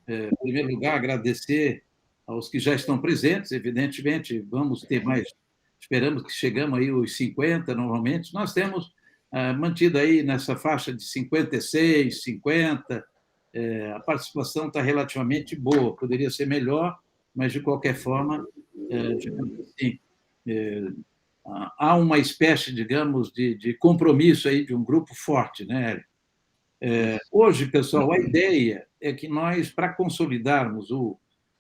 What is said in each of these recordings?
Em primeiro lugar, agradecer aos que já estão presentes, evidentemente, vamos ter mais, esperamos que chegamos aí aos 50, normalmente, nós temos mantido aí nessa faixa de 56, 50, a participação está relativamente boa, poderia ser melhor, mas, de qualquer forma, digamos assim, há uma espécie, digamos, de compromisso aí de um grupo forte, né? Hoje, pessoal, a ideia é que nós, para consolidarmos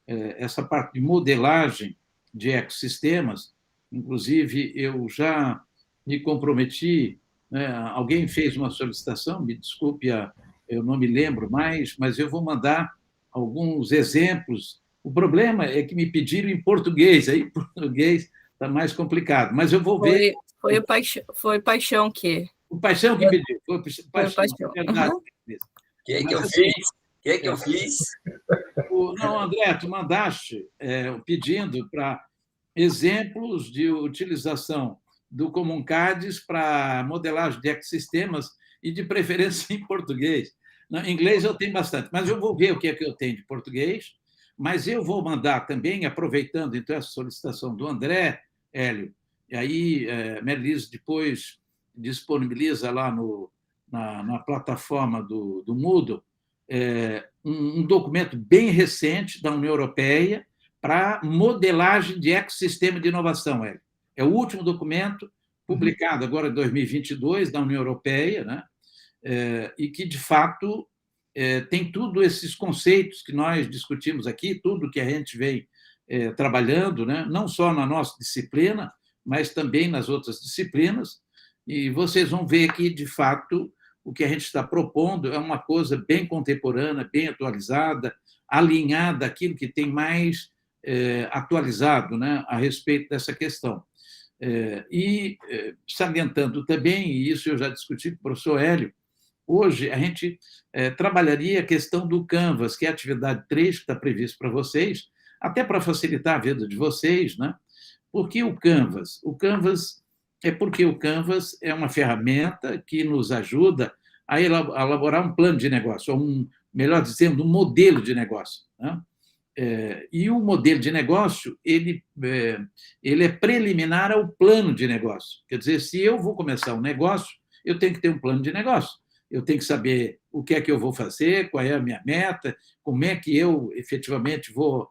essa parte de modelagem de ecossistemas, inclusive eu já me comprometi, né, alguém fez uma solicitação, me desculpe, eu não me lembro mais, mas eu vou mandar alguns exemplos. O problema é que me pediram em português, aí em português está mais complicado, mas eu vou ver. Foi Paixão que... O Paixão que pediu, foi o Paixão, verdade. O que que eu fiz? O que que eu fiz? Não, André, tu mandaste pedindo para exemplos de utilização do Common CADES para modelagem de ecossistemas e, de preferência, em português. Em inglês eu tenho bastante, mas eu vou ver o que é que eu tenho de português, mas eu vou mandar também, aproveitando então essa solicitação do André, Hélio, e aí Melis depois disponibiliza lá na plataforma do Moodle um documento bem recente da União Europeia para modelagem de ecossistema de inovação. É o último documento publicado agora em 2022 da União Europeia, né? E que, de fato, tem tudo esses conceitos que nós discutimos aqui, tudo que a gente vem trabalhando, né? Não só na nossa disciplina, mas também nas outras disciplinas, e vocês vão ver que, de fato, o que a gente está propondo é uma coisa bem contemporânea, bem atualizada, alinhada àquilo que tem mais atualizado, né, a respeito dessa questão. E salientando também, e isso eu já discuti com o professor Hélio, hoje a gente trabalharia a questão do Canvas, que é a atividade 3 que está prevista para vocês, até para facilitar a vida de vocês, né? Por que o Canvas? O Canvas porque o Canvas é uma ferramenta que nos ajuda a elaborar um plano de negócio, ou melhor dizendo, um modelo de negócio, né? E o modelo de negócio ele é preliminar ao plano de negócio. Quer dizer, se eu vou começar um negócio, eu tenho que ter um plano de negócio. Eu tenho que saber o que é que eu vou fazer, qual é a minha meta, como é que eu efetivamente vou,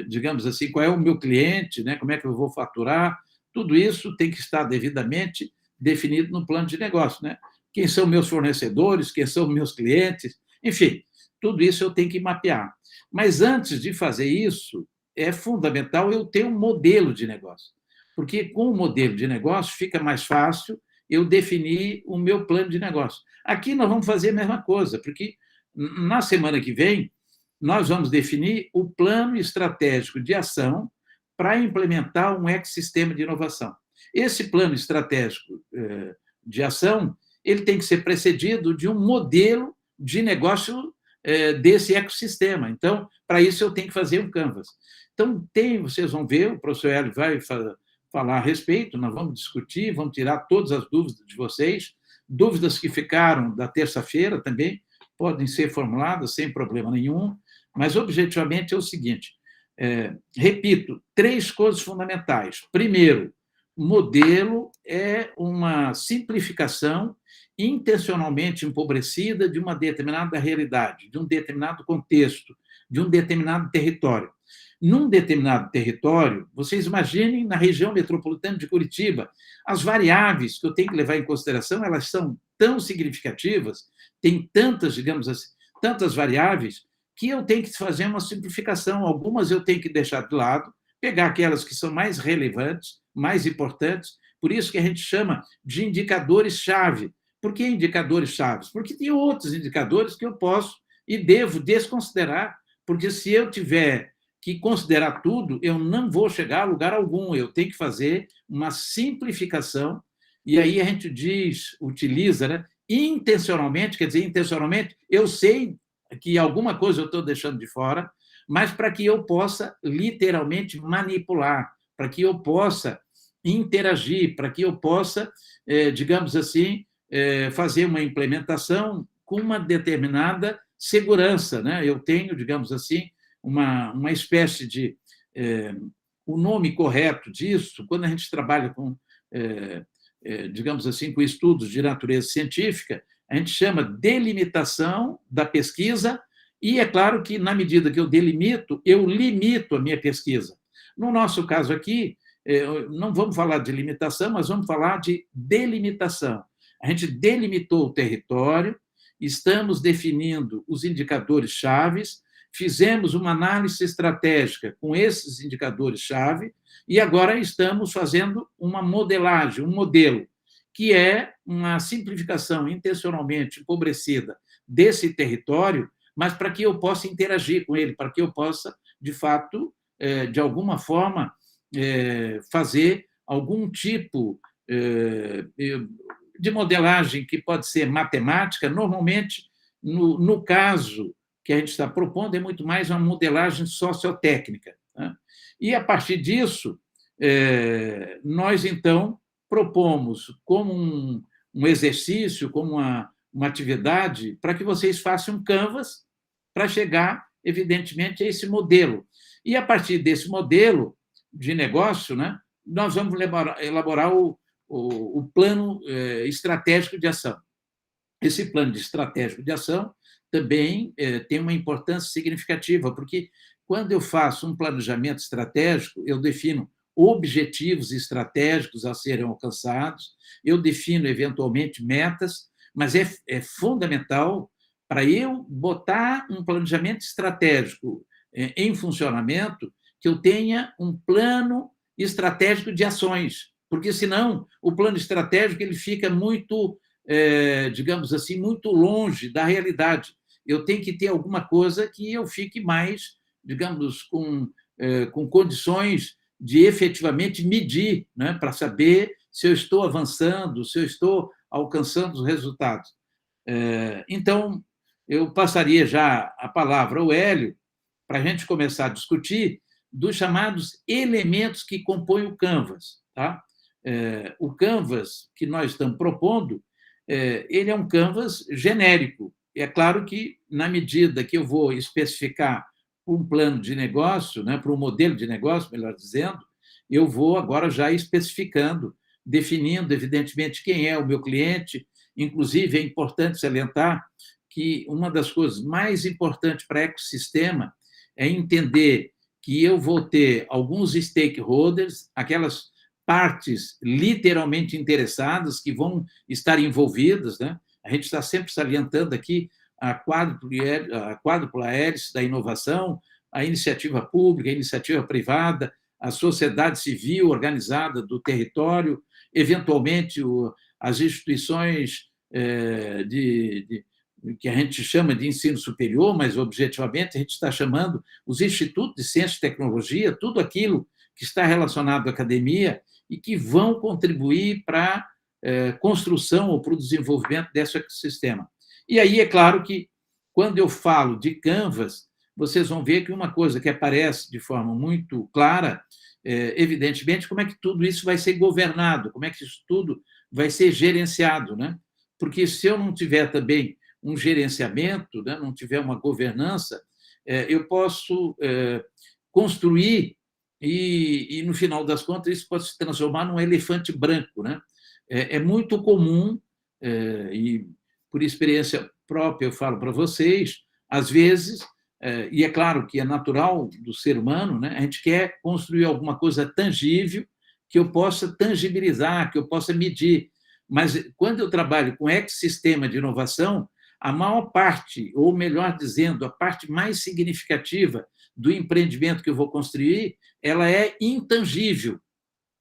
digamos assim, qual é o meu cliente, né? Como é que eu vou faturar. Tudo isso tem que estar devidamente definido no plano de negócio, né? Quem são meus fornecedores, quem são meus clientes, enfim, tudo isso eu tenho que mapear. Mas antes de fazer isso, é fundamental eu ter um modelo de negócio, porque com o modelo de negócio fica mais fácil eu definir o meu plano de negócio. Aqui nós vamos fazer a mesma coisa, porque na semana que vem nós vamos definir o plano estratégico de ação para implementar um ecossistema de inovação. Esse plano estratégico de ação ele tem que ser precedido de um modelo de negócio desse ecossistema. Então, para isso, eu tenho que fazer um Canvas. Então, vocês vão ver, o professor Hélio vai falar a respeito, nós vamos discutir, vamos tirar todas as dúvidas de vocês, dúvidas que ficaram da terça-feira também podem ser formuladas sem problema nenhum, mas, objetivamente, é o seguinte, repito, 3 coisas fundamentais. Primeiro, modelo é uma simplificação intencionalmente empobrecida de uma determinada realidade, de um determinado contexto, de um determinado território. Num determinado território, vocês imaginem na região metropolitana de Curitiba, as variáveis que eu tenho que levar em consideração, elas são tão significativas, tem tantas, digamos assim, tantas variáveis, que eu tenho que fazer uma simplificação. Algumas eu tenho que deixar de lado, pegar aquelas que são mais relevantes, mais importantes, por isso que a gente chama de indicadores-chave. Por que indicadores-chave? Porque tem outros indicadores que eu posso e devo desconsiderar, porque se eu tiver que considerar tudo, eu não vou chegar a lugar algum, eu tenho que fazer uma simplificação, e aí a gente utiliza, né, intencionalmente, quer dizer, intencionalmente, eu sei que alguma coisa eu estou deixando de fora, mas para que eu possa literalmente manipular, para que eu possa interagir, para que eu possa, digamos assim, fazer uma implementação com uma determinada segurança, né? Eu tenho, digamos assim, uma espécie de... o nome correto disso, quando a gente trabalha com, digamos assim, com estudos de natureza científica, a gente chama delimitação da pesquisa, e é claro que, na medida que eu delimito, eu limito a minha pesquisa. No nosso caso aqui, não vamos falar de limitação, mas vamos falar de delimitação. A gente delimitou o território, estamos definindo os indicadores-chave, fizemos uma análise estratégica com esses indicadores-chave e agora estamos fazendo uma modelagem, um modelo, que é uma simplificação intencionalmente empobrecida desse território, mas para que eu possa interagir com ele, para que eu possa, de fato, de alguma forma, fazer algum tipo de modelagem que pode ser matemática. Normalmente, no caso que a gente está propondo, é muito mais uma modelagem sociotécnica, né? E, a partir disso, nós, então, propomos como um exercício, como uma atividade, para que vocês façam um canvas para chegar, evidentemente, a esse modelo. E, a partir desse modelo de negócio, né, nós vamos elaborar o plano estratégico de ação. Esse plano estratégico de ação também tem uma importância significativa, porque, quando eu faço um planejamento estratégico, eu defino objetivos estratégicos a serem alcançados, eu defino, eventualmente, metas, mas é fundamental, para eu botar um planejamento estratégico em funcionamento, que eu tenha um plano estratégico de ações, porque, senão, o plano estratégico ele fica muito, digamos assim, muito longe da realidade. Eu tenho que ter alguma coisa que eu fique mais, digamos, com condições de efetivamente medir, né, para saber se eu estou avançando, se eu estou alcançando os resultados. Então, eu passaria já a palavra ao Hélio para a gente começar a discutir dos chamados elementos que compõem o Canvas. Tá? O Canvas que nós estamos propondo, ele é um Canvas genérico. É claro que, na medida que eu vou especificar um plano de negócio, né, para um modelo de negócio, melhor dizendo, eu vou agora já especificando, definindo, evidentemente, quem é o meu cliente. Inclusive, é importante salientar que uma das coisas mais importantes para o ecossistema é entender que eu vou ter alguns stakeholders, aquelas partes literalmente interessadas que vão estar envolvidas, né? A gente está sempre salientando aqui a quádrupla hélice da inovação, a iniciativa pública, a iniciativa privada, a sociedade civil organizada do território, eventualmente as instituições que a gente chama de ensino superior, mas, objetivamente, a gente está chamando os institutos de ciência e tecnologia, tudo aquilo que está relacionado à academia e que vão contribuir para a construção ou para o desenvolvimento desse ecossistema. E aí, é claro que, quando eu falo de Canvas, vocês vão ver que uma coisa que aparece de forma muito clara, evidentemente, como é que tudo isso vai ser governado, como é que isso tudo vai ser gerenciado, né? Porque, se eu não tiver também um gerenciamento, né, não tiver uma governança, eu posso construir e, no final das contas, isso pode se transformar num elefante branco, né? É muito comum, e por experiência própria eu falo para vocês, às vezes, e é claro que é natural do ser humano, né, a gente quer construir alguma coisa tangível que eu possa tangibilizar, que eu possa medir. Mas, quando eu trabalho com ecossistema de inovação, a maior parte, ou melhor dizendo, a parte mais significativa do empreendimento que eu vou construir, ela é intangível.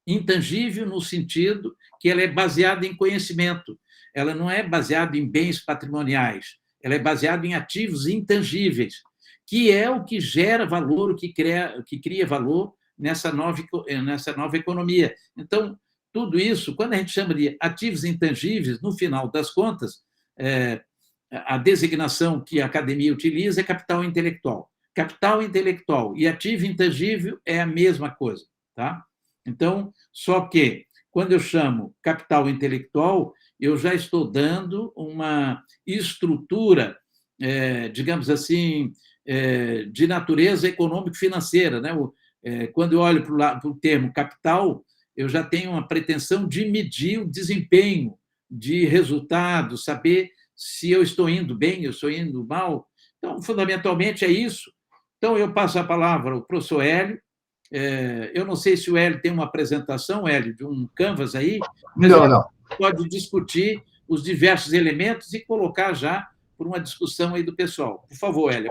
Intangível no sentido que ela é baseada em conhecimento, ela não é baseada em bens patrimoniais, ela é baseada em ativos intangíveis, que é o que gera valor, o que cria valor nessa nova economia. Então, tudo isso, quando a gente chama de ativos intangíveis, no final das contas, a designação que a academia utiliza é capital intelectual. Capital intelectual e ativo intangível é a mesma coisa. Tá? Então, só que, quando eu chamo capital intelectual, eu já estou dando uma estrutura digamos assim, de natureza econômico-financeira, né? Quando eu olho para o termo capital, eu já tenho uma pretensão de medir o desempenho, de resultado, saber se eu estou indo bem, eu estou indo mal. Então, fundamentalmente, é isso. Então, eu passo a palavra ao professor Hélio. Eu não sei se o Hélio tem uma apresentação, Hélio, de um Canvas aí, mas não. Pode discutir os diversos elementos e colocar já por uma discussão aí do pessoal. Por favor, Hélio.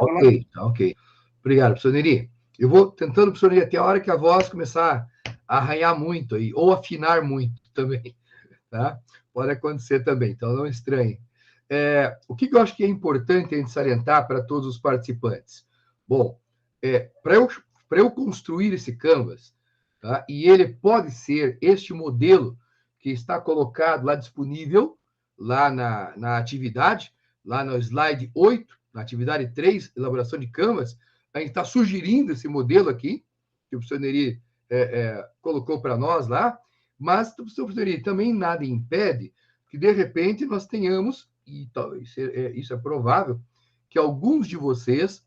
Ok. Obrigado, professor Neri. Eu vou tentando, professor Neri, até a hora que a voz começar a arranhar muito aí, ou afinar muito também, tá? Pode acontecer também, então não estranhe. O que eu acho que é importante a gente salientar para todos os participantes? Bom, para eu construir esse Canvas, tá? E ele pode ser este modelo que está colocado lá disponível, lá na atividade, lá no slide 8, na atividade 3, elaboração de Canvas, a gente está sugerindo esse modelo aqui, que o professor Neri colocou para nós lá, mas, professor Neri, também nada impede que, de repente, nós tenhamos, e isso é provável, que alguns de vocês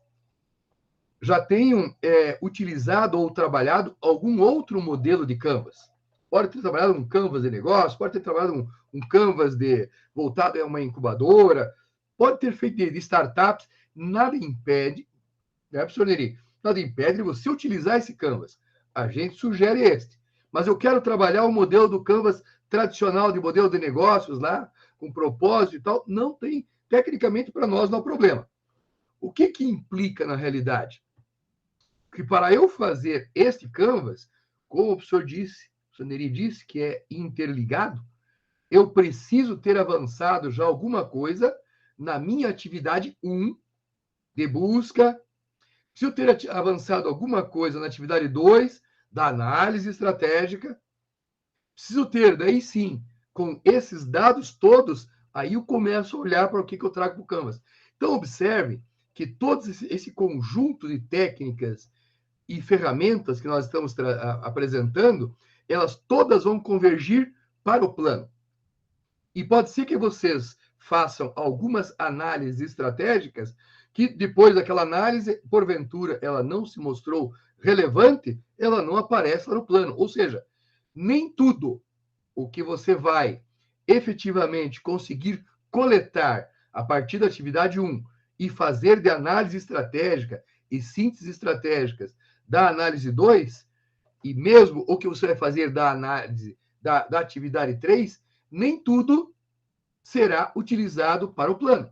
já tenham utilizado ou trabalhado algum outro modelo de Canvas. Pode ter trabalhado um Canvas de negócio, pode ter trabalhado um Canvas voltado a uma incubadora, pode ter feito de startups, nada impede, né, professor Neri? Nada impede de você utilizar esse Canvas. A gente sugere este. Mas eu quero trabalhar o modelo do Canvas tradicional, de modelo de negócios lá, com propósito e tal. Não tem, tecnicamente, para nós não há problema. O que implica na realidade? Que para eu fazer este Canvas, como o professor Neri disse, que é interligado, eu preciso ter avançado já alguma coisa na minha atividade 1 de busca. Preciso ter avançado alguma coisa na atividade 2 da análise estratégica. Preciso ter, daí sim, com esses dados todos, aí eu começo a olhar para o que eu trago para o Canvas. Então, observe que todo esse conjunto de técnicas e ferramentas que nós estamos apresentando, elas todas vão convergir para o plano. E pode ser que vocês façam algumas análises estratégicas que, depois daquela análise, porventura, ela não se mostrou relevante, ela não aparece lá no plano. Ou seja, nem tudo o que você vai efetivamente conseguir coletar a partir da atividade 1 e fazer de análise estratégica e síntese estratégicas da análise 2, e mesmo o que você vai fazer da análise da atividade 3, nem tudo será utilizado para o plano.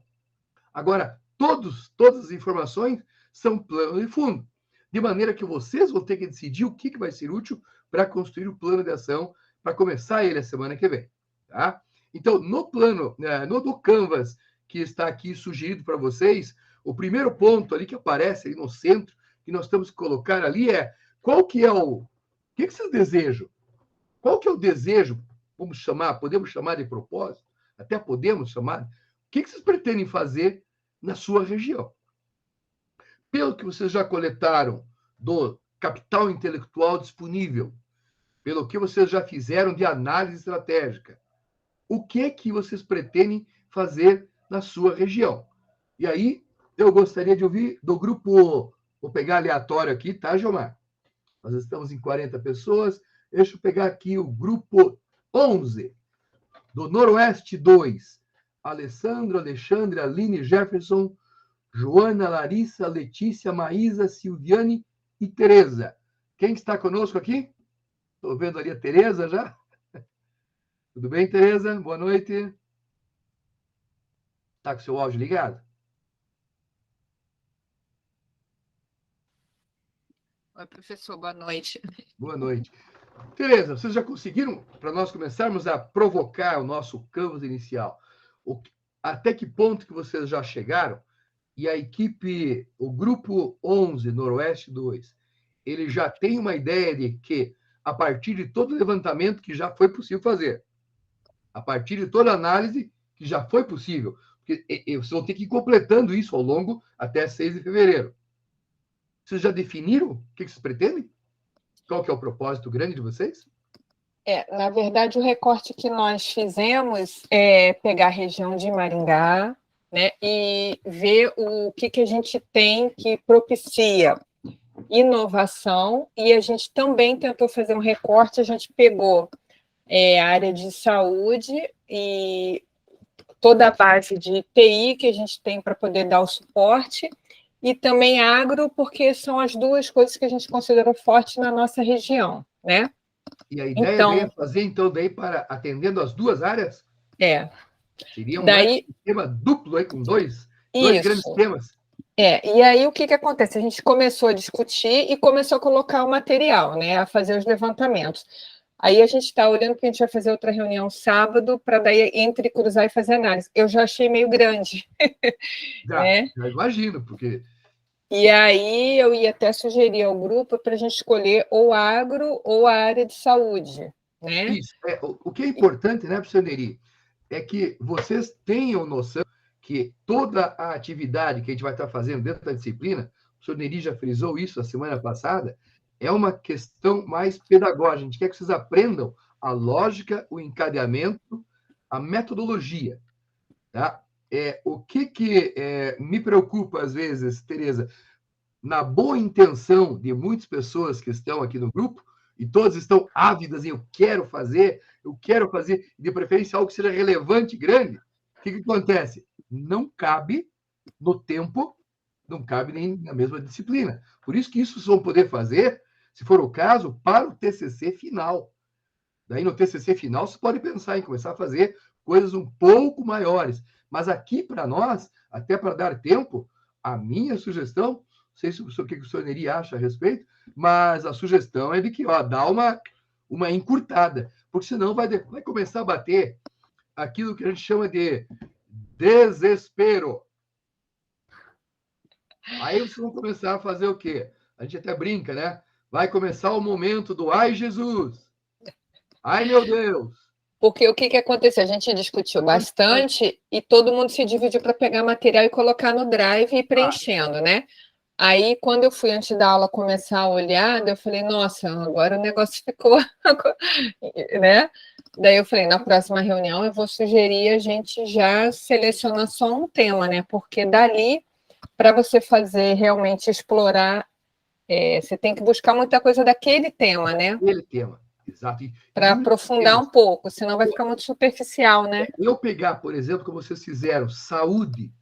Agora, todas as informações são plano de fundo, de maneira que vocês vão ter que decidir o que vai ser útil para construir o plano de ação, para começar ele a semana que vem. Tá? Então, no plano, no Canvas que está aqui sugerido para vocês, o primeiro ponto ali que aparece ali no centro, que nós temos que colocar ali qual que é o que vocês desejam? Qual que é o desejo? Podemos chamar de propósito? Até podemos chamar. O que vocês pretendem fazer na sua região? Pelo que vocês já coletaram do capital intelectual disponível, pelo que vocês já fizeram de análise estratégica, o que vocês pretendem fazer na sua região? E aí, eu gostaria de ouvir do grupo, vou pegar aleatório aqui, tá, Gilmar? Nós estamos em 40 pessoas. Deixa eu pegar aqui o grupo 11, do Noroeste 2. Alessandro, Alexandre, Aline, Jefferson, Joana, Larissa, Letícia, Maísa, Silviane e Tereza. Quem está conosco aqui? Estou vendo ali a Tereza já. Tudo bem, Tereza? Boa noite. Está com o seu áudio ligado? Oi, professor, boa noite. Boa noite. Tereza, vocês já conseguiram, para nós começarmos a provocar o nosso Canvas inicial, até que ponto que vocês já chegaram? E a equipe, o grupo 11, Noroeste 2, ele já tem uma ideia de que, a partir de todo o levantamento que já foi possível fazer, a partir de toda a análise que já foi possível, porque vocês vão ter que ir completando isso ao longo até 6 de fevereiro. Vocês já definiram o que vocês pretendem? Qual que é o propósito grande de vocês? Na verdade, o recorte que nós fizemos é pegar a região de Maringá, né, e ver o que a gente tem que propicia inovação, e a gente também tentou fazer um recorte, a gente pegou a área de saúde e toda a base de TI que a gente tem para poder dar o suporte, e também agro, porque são as duas coisas que a gente considerou forte na nossa região, né? E a ideia Então, é fazer, então, daí para atendendo as duas áreas? Seria um daí, sistema duplo aí, com dois grandes isso. temas? E aí o que acontece? A gente começou a discutir e começou a colocar o material, né? A fazer os levantamentos. Aí a gente está olhando que a gente vai fazer outra reunião sábado para daí entre cruzar e fazer análise. Eu já achei meio grande. Né? Já imagino, porque... E aí eu ia até sugerir ao grupo para a gente escolher ou agro ou a área de saúde. Né? Isso. O que é importante, né, professor Neri, é que vocês tenham noção que toda a atividade que a gente vai estar fazendo dentro da disciplina, o professor Neri já frisou isso a semana passada, é uma questão mais pedagógica. A gente quer que vocês aprendam a lógica, o encadeamento, a metodologia. Tá? O que me preocupa, às vezes, Tereza, na boa intenção de muitas pessoas que estão aqui no grupo, e todas estão ávidas em eu quero fazer, de preferência algo que seja relevante, grande, o que acontece? Não cabe no tempo, não cabe nem na mesma disciplina. Por isso que isso vocês vão poder fazer, se for o caso, para o TCC final. Daí, no TCC final, você pode pensar em começar a fazer coisas um pouco maiores. Mas aqui, para nós, até para dar tempo, a minha sugestão, não sei se o que o senhor Neri acha a respeito, mas a sugestão é de que dá uma encurtada, porque senão vai começar a bater aquilo que a gente chama de desespero. Aí vocês vão começar a fazer o quê? A gente até brinca, né? Vai começar o momento do ai, Jesus! Ai, meu Deus! Porque o que aconteceu? A gente discutiu bastante e todo mundo se dividiu para pegar material e colocar no Drive e ir preenchendo, né? Aí, quando eu fui, antes da aula, começar a olhar, eu falei, nossa, agora o negócio ficou, né? Daí eu falei, na próxima reunião eu vou sugerir a gente já selecionar só um tema, né? Porque dali, para você fazer realmente explorar, você tem que buscar muita coisa daquele tema, né? Aquele tema, exato. Para aprofundar um pouco, senão vai ficar muito superficial, né? Eu pegar, por exemplo, como vocês fizeram, saúde,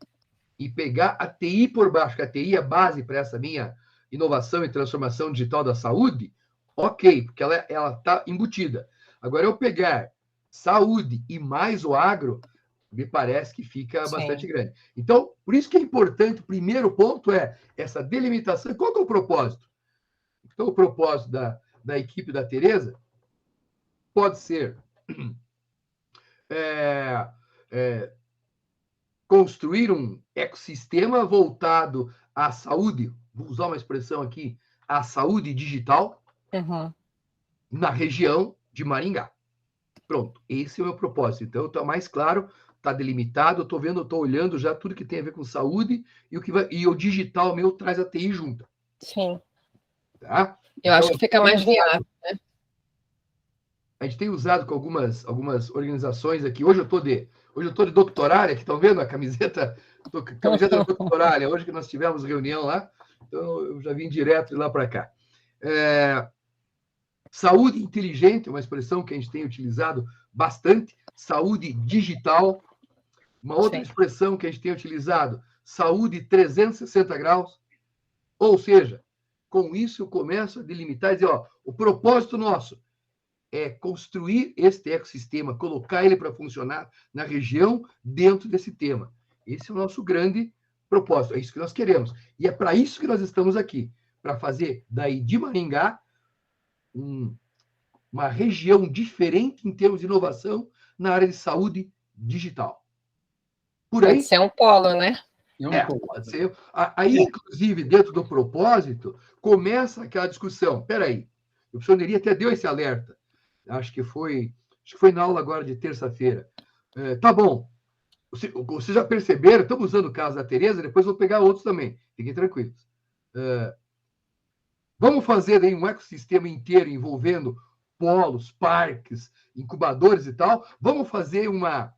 e pegar a TI por baixo, que a TI é a base para essa minha inovação e transformação digital da saúde, ok, porque ela está embutida. Agora, eu pegar saúde e mais o agro, me parece que fica bastante grande. Então, por isso que é importante, o primeiro ponto é essa delimitação. Qual que é o propósito? Então, o propósito da equipe da Tereza pode ser construir um ecossistema voltado à saúde, vou usar uma expressão aqui, à saúde digital, na região de Maringá. Pronto, esse é o meu propósito. Então, está mais claro, está delimitado, estou olhando já tudo que tem a ver com saúde e o digital meu traz a TI junto. Sim. Tá? Eu acho que fica mais viável, né? A gente tem usado com algumas organizações aqui. Hoje eu estou de doutorária, que estão vendo a camiseta doutorária, hoje que nós tivemos reunião lá, então eu já vim direto de lá para cá. Saúde inteligente, uma expressão que a gente tem utilizado bastante, saúde digital, uma outra expressão que a gente tem utilizado, saúde 360 graus, ou seja, com isso eu começo a delimitar e dizer, o propósito nosso é construir este ecossistema, colocar ele para funcionar na região dentro desse tema. Esse é o nosso grande propósito, é isso que nós queremos. E é para isso que nós estamos aqui, para fazer daí de Maringá uma região diferente em termos de inovação na área de saúde digital. Por aí, pode ser um polo, né? Pode ser. Aí, inclusive, dentro do propósito, começa aquela discussão. Espera aí, o professor Neri até deu esse alerta. Acho que foi na aula agora de terça-feira. Tá bom. Vocês já perceberam, estamos usando o caso da Tereza, depois vou pegar outros também. Fiquem tranquilos. Vamos fazer aí um ecossistema inteiro envolvendo polos, parques, incubadores e tal. Vamos fazer uma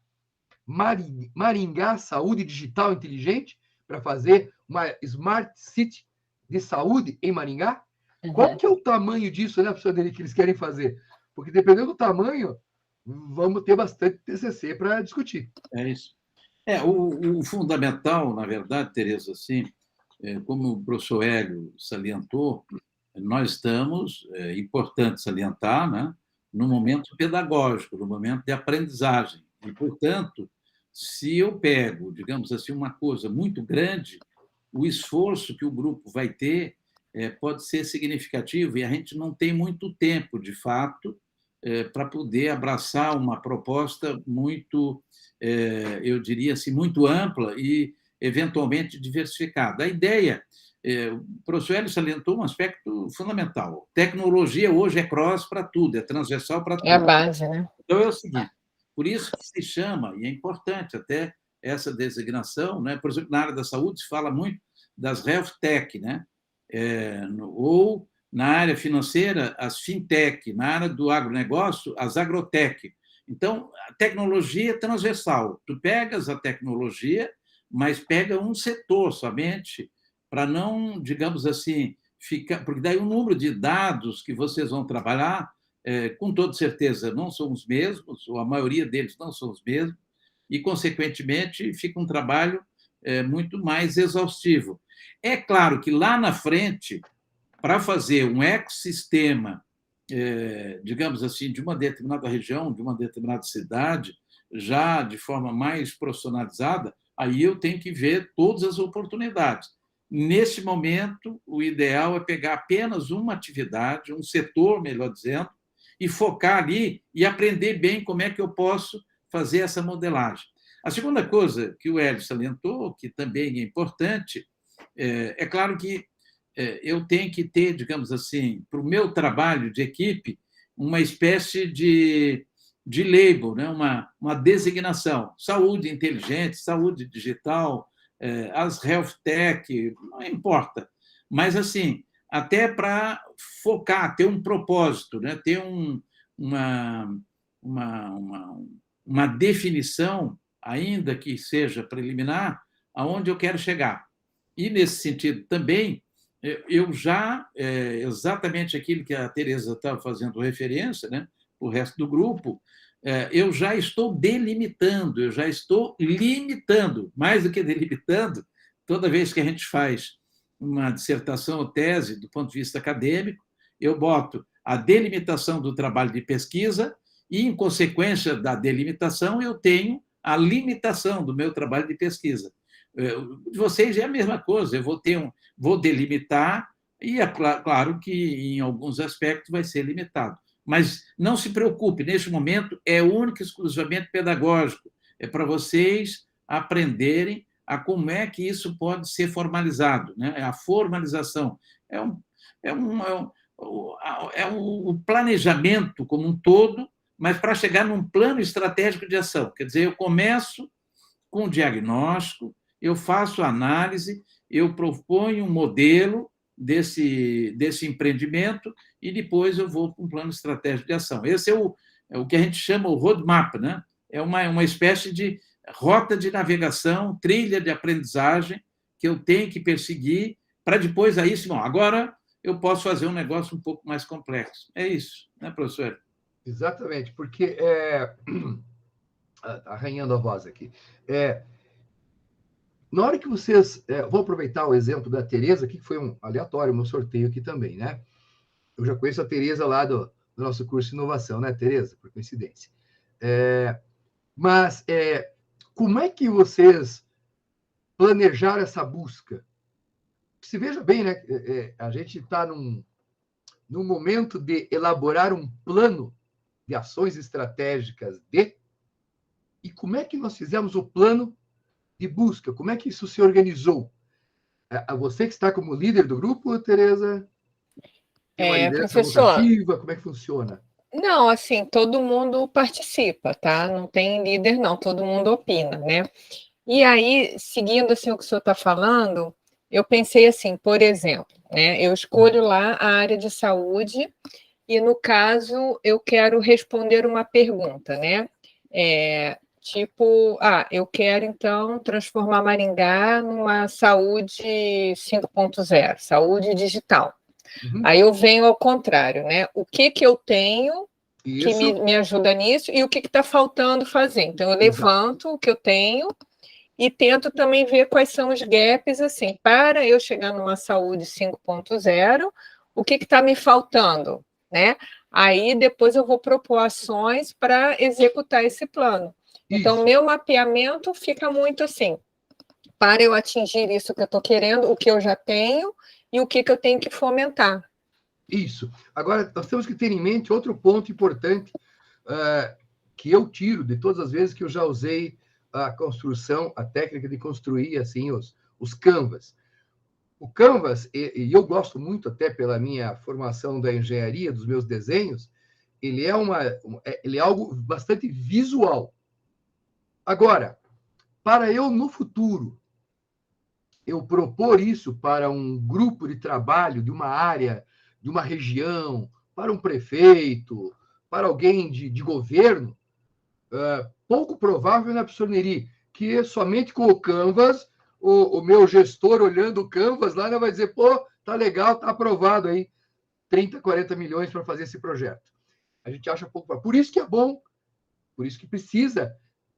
Maringá Saúde Digital Inteligente para fazer uma Smart City de saúde em Maringá? Qual que é o tamanho disso, né, professor Neri, que eles querem fazer? Porque dependendo do tamanho, vamos ter bastante TCC para discutir. É isso. O fundamental, na verdade, Tereza, assim, como o professor Hélio salientou, nós estamos, importante salientar, né, no momento pedagógico, no momento de aprendizagem. E, portanto, se eu pego, digamos assim, uma coisa muito grande, o esforço que o grupo vai ter pode ser significativo, e a gente não tem muito tempo, de fato, para poder abraçar uma proposta muito, eu diria assim, muito ampla e, eventualmente, diversificada. A ideia, o professor Hélio salientou um aspecto fundamental. Tecnologia hoje é cross para tudo, é transversal para tudo. É a base, né? Então, é o seguinte, por isso que se chama, e é importante até essa designação, né? Por exemplo, na área da saúde se fala muito das health tech, né? Ou na área financeira, as fintech, na área do agronegócio, as agrotech. Então, a tecnologia é transversal. Tu pegas a tecnologia, mas pega um setor somente, para não, digamos assim, ficar... Porque daí o número de dados que vocês vão trabalhar, com toda certeza, não são os mesmos, ou a maioria deles não são os mesmos, e, consequentemente, fica um trabalho muito mais exaustivo. É claro que lá na frente, para fazer um ecossistema, digamos assim, de uma determinada região, de uma determinada cidade, já de forma mais profissionalizada, aí eu tenho que ver todas as oportunidades. Nesse momento, o ideal é pegar apenas uma atividade, um setor, melhor dizendo, e focar ali e aprender bem como é que eu posso fazer essa modelagem. A segunda coisa que o Hélio salientou, que também é importante, é claro que eu tenho que ter, digamos assim, para o meu trabalho de equipe, uma espécie de label, né? uma designação. Saúde inteligente, saúde digital, as health tech, não importa. Mas, assim, até para focar, ter um propósito, né? Ter uma definição, ainda que seja preliminar, aonde eu quero chegar. E, nesse sentido, também, eu já, exatamente aquilo que a Tereza estava fazendo referência, né, o resto do grupo, eu já estou delimitando, eu já estou limitando, mais do que delimitando, toda vez que a gente faz uma dissertação ou tese do ponto de vista acadêmico, eu boto a delimitação do trabalho de pesquisa e, em consequência da delimitação, eu tenho a limitação do meu trabalho de pesquisa. De vocês é a mesma coisa, eu vou delimitar e é claro que em alguns aspectos vai ser limitado. Mas não se preocupe, neste momento é único e exclusivamente pedagógico, é para vocês aprenderem a como é que isso pode ser formalizado, né? A formalização o planejamento como um todo, mas para chegar num plano estratégico de ação. Quer dizer, eu começo com o diagnóstico, eu faço análise, eu proponho um modelo desse empreendimento e depois eu vou para um plano estratégico de ação. Esse é o que a gente chama o roadmap, né? É uma espécie de rota de navegação, trilha de aprendizagem que eu tenho que perseguir para depois, aí, sim, agora eu posso fazer um negócio um pouco mais complexo. É isso, né, professor? Exatamente, porque, arranhando a voz aqui, na hora que vocês... vou aproveitar o exemplo da Tereza, que foi um aleatório, meu sorteio aqui também, né? Eu já conheço a Tereza lá do nosso curso de inovação, né, Tereza? Por coincidência. Mas como é que vocês planejaram essa busca? Se veja bem, né? A gente está num momento de elaborar um plano de ações estratégicas e como é que nós fizemos o plano de busca? Como é que isso se organizou? Você que está como líder do grupo, Tereza? Tem uma liderança rotativa? Como é que funciona? Não, assim, todo mundo participa, tá? Não tem líder, não. Todo mundo opina, né? E aí, seguindo assim o que o senhor está falando, eu pensei assim, por exemplo, né? Eu escolho lá a área de saúde e, no caso, eu quero responder uma pergunta, né? Tipo, eu quero, então, transformar Maringá numa saúde 5.0, saúde digital. Uhum. Aí eu venho ao contrário, né? O que eu tenho que Isso. me ajuda nisso e o que está faltando fazer. Então, eu levanto o que eu tenho e tento também ver quais são os gaps, assim, para eu chegar numa saúde 5.0, o que está me faltando, né? Aí, depois eu vou propor ações para executar esse plano. Então, Isso. meu mapeamento fica muito assim, para eu atingir isso que eu estou querendo, o que eu já tenho e o que eu tenho que fomentar. Isso. Agora, nós temos que ter em mente outro ponto importante que eu tiro de todas as vezes que eu já usei a construção, a técnica de construir assim os canvas. O canvas, e eu gosto muito até pela minha formação da engenharia, dos meus desenhos, ele é algo bastante visual. Agora, para eu, no futuro, eu propor isso para um grupo de trabalho de uma área, de uma região, para um prefeito, para alguém de governo, pouco provável, né, professor Neri, que somente com o Canvas, o meu gestor olhando o Canvas lá, né, vai dizer, pô, tá legal, tá aprovado aí, 30, 40 milhões para fazer esse projeto. A gente acha pouco. Por isso que é bom, por isso que precisa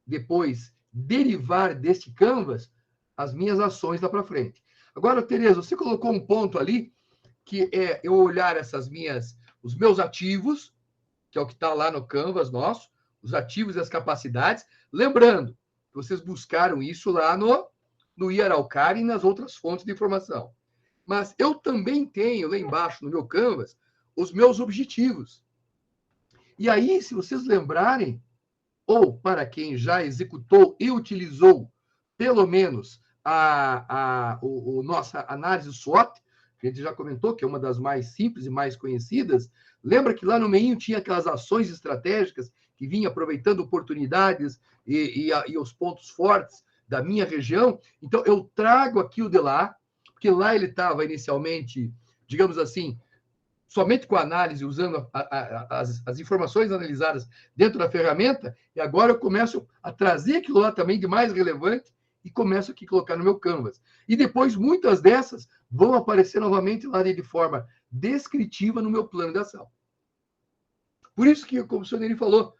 depois derivar desse Canvas as minhas ações lá para frente. Agora, Tereza, você colocou um ponto ali, que é eu olhar os meus ativos, que é o que está lá no Canvas nosso, os ativos e as capacidades. Lembrando que vocês buscaram isso lá no Iararcari e nas outras fontes de informação. Mas eu também tenho lá embaixo no meu Canvas os meus objetivos. E aí, se vocês lembrarem, ou para quem já executou e utilizou pelo menos a nossa análise SWOT, que a gente já comentou, que é uma das mais simples e mais conhecidas, lembra que lá no meio tinha aquelas ações estratégicas que vinha aproveitando oportunidades e os pontos fortes da minha região? Então, eu trago aquilo de lá, porque lá ele estava inicialmente, digamos assim, somente com a análise, usando as informações analisadas dentro da ferramenta, e agora eu começo a trazer aquilo lá também de mais relevante e começo aqui a colocar no meu Canvas. E depois, muitas dessas vão aparecer novamente lá de forma descritiva no meu plano de ação. Por isso que, como o senhor Neri falou,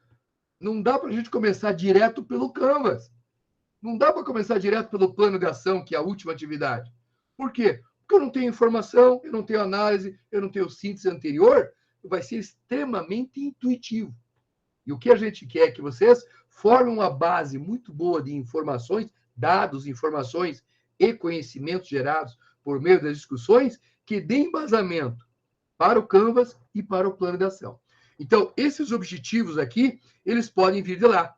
não dá para a gente começar direto pelo Canvas. Não dá para começar direto pelo plano de ação, que é a última atividade. Por quê? Porque eu não tenho informação, eu não tenho análise, eu não tenho síntese anterior, vai ser extremamente intuitivo. E o que a gente quer é que vocês formem uma base muito boa de informações, dados, informações e conhecimentos gerados por meio das discussões, que dê embasamento para o Canvas e para o plano de ação. Então, esses objetivos aqui, eles podem vir de lá.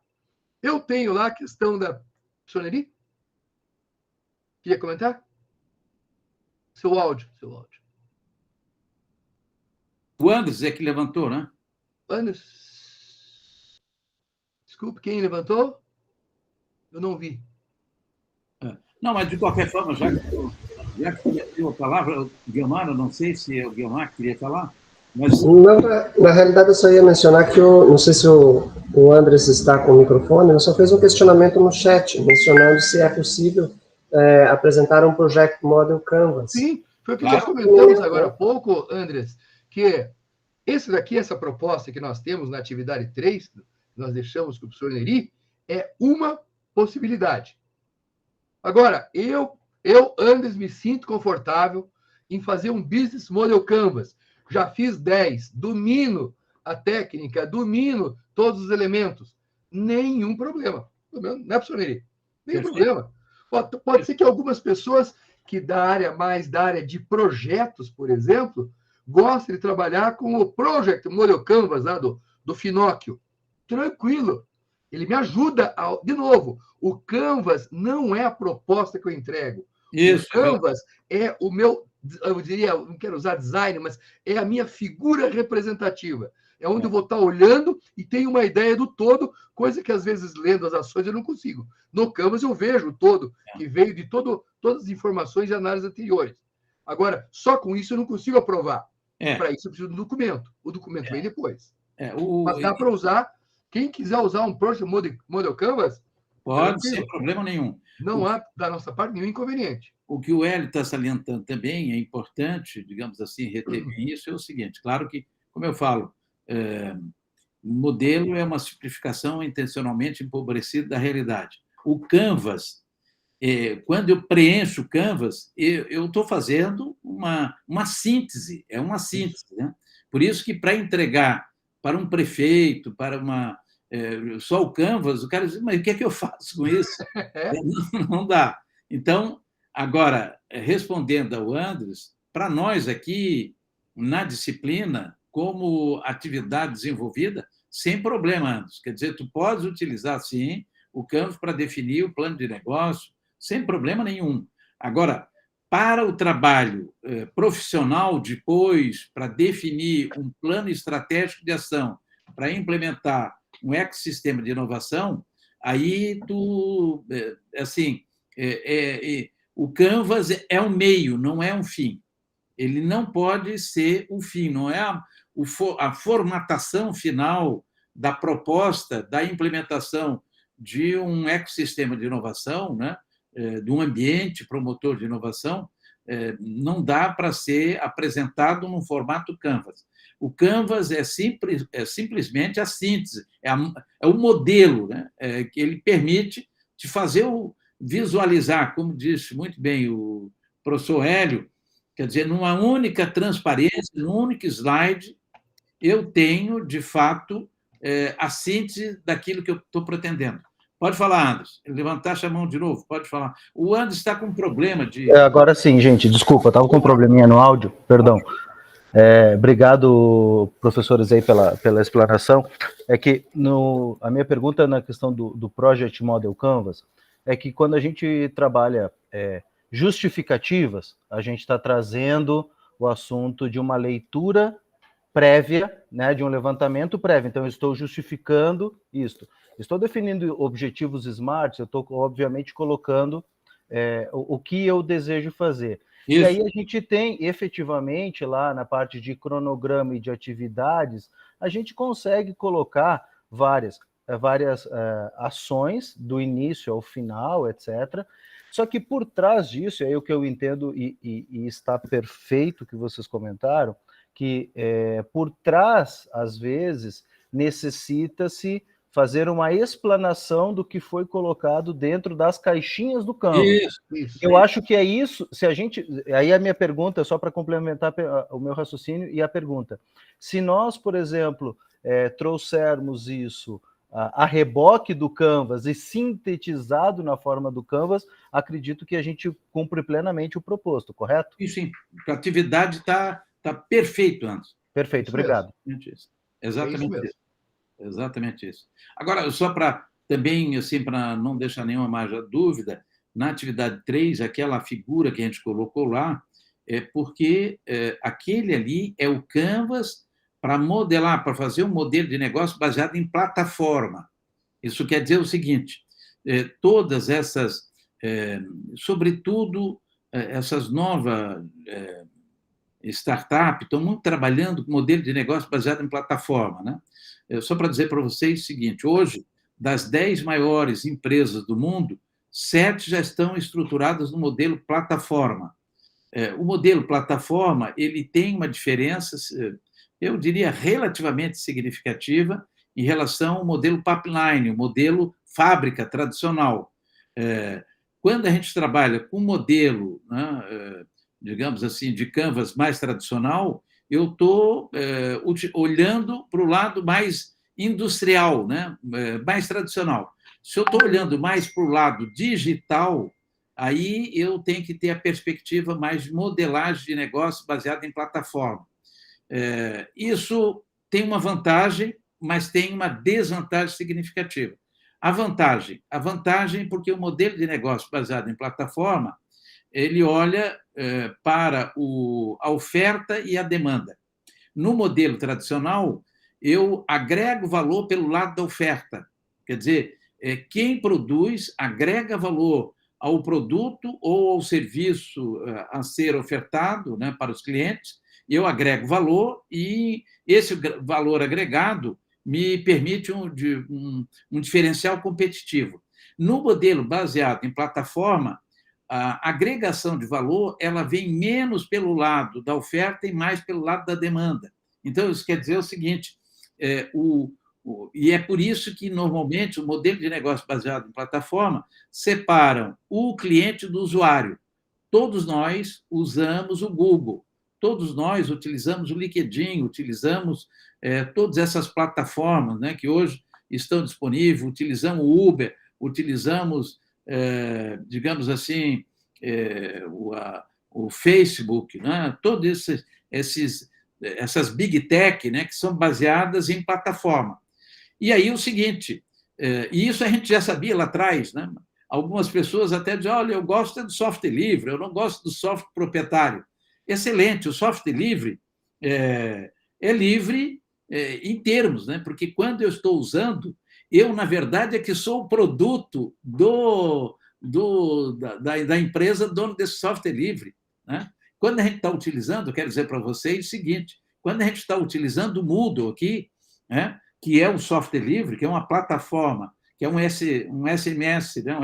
Eu tenho lá a questão da... Professor Neri? Queria comentar? Seu áudio. O Anderson é que levantou, né? Anderson. Desculpe, quem levantou? Eu não vi. Não, mas de qualquer forma, já que deu a palavra, o Guilmar, eu não sei se é o Guilmar que queria falar, mas... Não, na realidade, eu só ia mencionar que não sei se o Andres está com o microfone, ele só fez um questionamento no chat, mencionando se é possível apresentar um Project Model Canvas. Sim, foi o que nós comentamos agora há pouco, Andres, que essa proposta que nós temos na atividade 3, que nós deixamos com o professor Neri, é uma possibilidade. Agora, eu, Andres, me sinto confortável em fazer um Business Model Canvas. Já fiz 10, domino a técnica, domino todos os elementos. Nenhum problema. Não é, professor Neri? Nenhum problema. Pode ser que algumas pessoas que da área de projetos, por exemplo, gostem de trabalhar com o Project Model Canvas lá do Finóquio. Tranquilo. Ele me ajuda de novo, o Canvas não é a proposta que eu entrego. Isso, o Canvas é o meu, eu diria, não quero usar design, mas é a minha figura representativa. É onde eu vou estar olhando e tenho uma ideia do todo, coisa que às vezes lendo as ações eu não consigo. No Canvas eu vejo o todo, que veio de todas as informações e análises anteriores. Agora, só com isso eu não consigo aprovar. Para isso eu preciso do documento. O documento vem depois. Mas dá para usar Quem quiser usar um Project Model Canvas, Pode, sem problema nenhum. não há, da nossa parte, nenhum inconveniente. O que o Hélio está salientando também, é importante, digamos assim, reter bem isso, é o seguinte, claro que, como eu falo, modelo é uma simplificação intencionalmente empobrecida da realidade. O Canvas, quando eu preencho o Canvas, eu estou fazendo uma síntese, é uma síntese. Né? Por isso que, para entregar para um prefeito, para só o Canvas, o cara diz, mas o que é que eu faço com isso? Não dá. Então, agora, respondendo ao Andres, para nós aqui, na disciplina, como atividade desenvolvida, sem problema, Andres. Quer dizer, tu podes utilizar, sim, o Canvas para definir o plano de negócio, sem problema nenhum. Agora, para o trabalho profissional depois, para definir um plano estratégico de ação, para implementar um ecossistema de inovação, aí tu, assim, o Canvas é um meio, não é um fim. Ele não pode ser o fim, não é a formatação final da proposta, da implementação de um ecossistema de inovação, né? De um ambiente promotor de inovação, não dá para ser apresentado num formato Canvas. O Canvas é simplesmente a síntese, é o modelo, né? Que ele permite te fazer visualizar, como disse muito bem o professor Hélio, quer dizer, numa única transparência, num único slide, eu tenho, de fato, a síntese daquilo que eu estou pretendendo. Pode falar, Anderson. Levantaste a mão de novo, pode falar. O Anderson está com um problema de... Agora sim, gente, desculpa, estava com um probleminha no áudio, perdão. Obrigado, professores, aí pela explanação. É que a minha pergunta na questão do Project Model Canvas é que quando a gente trabalha justificativas, a gente está trazendo o assunto de uma leitura prévia, né, de um levantamento prévio. Então, eu estou justificando isso. Estou definindo objetivos SMART, eu estou, obviamente, colocando o que eu desejo fazer. Isso. E aí a gente tem, efetivamente, lá na parte de cronograma e de atividades, a gente consegue colocar várias ações, do início ao final, etc. Só que por trás disso, é o que eu entendo, e está perfeito o que vocês comentaram, que por trás, às vezes, necessita-se fazer uma explanação do que foi colocado dentro das caixinhas do Canvas. Isso. Eu acho que é isso, se a gente... Aí a minha pergunta, só para complementar o meu raciocínio, e a pergunta, se nós, por exemplo, trouxermos isso a reboque do Canvas e sintetizado na forma do Canvas, acredito que a gente cumpre plenamente o proposto, correto? Sim. A atividade está perfeito, Anderson. Perfeito, obrigado. Exatamente isso. Exatamente isso. Agora, só para também, assim, para não deixar nenhuma mais dúvida, na atividade 3, aquela figura que a gente colocou lá, porque aquele ali é o Canvas para modelar, para fazer um modelo de negócio baseado em plataforma. Isso quer dizer o seguinte, todas essas, sobretudo, essas novas startups estão muito trabalhando com modelo de negócio baseado em plataforma, né? Só para dizer para vocês o seguinte, hoje, das 10 maiores empresas do mundo, 7 já estão estruturadas no modelo plataforma. O modelo plataforma, ele tem uma diferença, eu diria, relativamente significativa em relação ao modelo pipeline, o modelo fábrica tradicional. Quando a gente trabalha com modelo, né, digamos assim, de Canvas mais tradicional, eu estou olhando para o lado mais industrial, né? Mais tradicional. Se eu estou olhando mais para o lado digital, aí eu tenho que ter a perspectiva mais de modelagem de negócio baseada em plataforma. Isso tem uma vantagem, mas tem uma desvantagem significativa. A vantagem porque o modelo de negócio baseado em plataforma, ele olha para a oferta e a demanda. No modelo tradicional, eu agrego valor pelo lado da oferta. Quer dizer, quem produz agrega valor ao produto ou ao serviço a ser ofertado, né, para os clientes, eu agrego valor e esse valor agregado me permite um diferencial competitivo. No modelo baseado em plataforma, a agregação de valor ela vem menos pelo lado da oferta e mais pelo lado da demanda. Então, isso quer dizer o seguinte, e é por isso que, normalmente, o modelo de negócio baseado em plataforma separam o cliente do usuário. Todos nós usamos o Google, todos nós utilizamos o LinkedIn, utilizamos todas essas plataformas, né, que hoje estão disponíveis, utilizamos o Uber, utilizamos, digamos assim, o Facebook, né, todas essas big tech, né, que são baseadas em plataforma. E aí o seguinte, e isso a gente já sabia lá atrás, né? Algumas pessoas até dizem, olha, eu gosto do software livre, eu não gosto do software proprietário. Excelente, o software livre é livre em termos, né? Porque quando eu estou usando, eu, na verdade, é que sou o produto da empresa dona desse software livre, né? Quando a gente está utilizando, quero dizer para vocês o seguinte, quando a gente está utilizando o Moodle aqui, né, que é um software livre, que é uma plataforma, que é um SMS, né,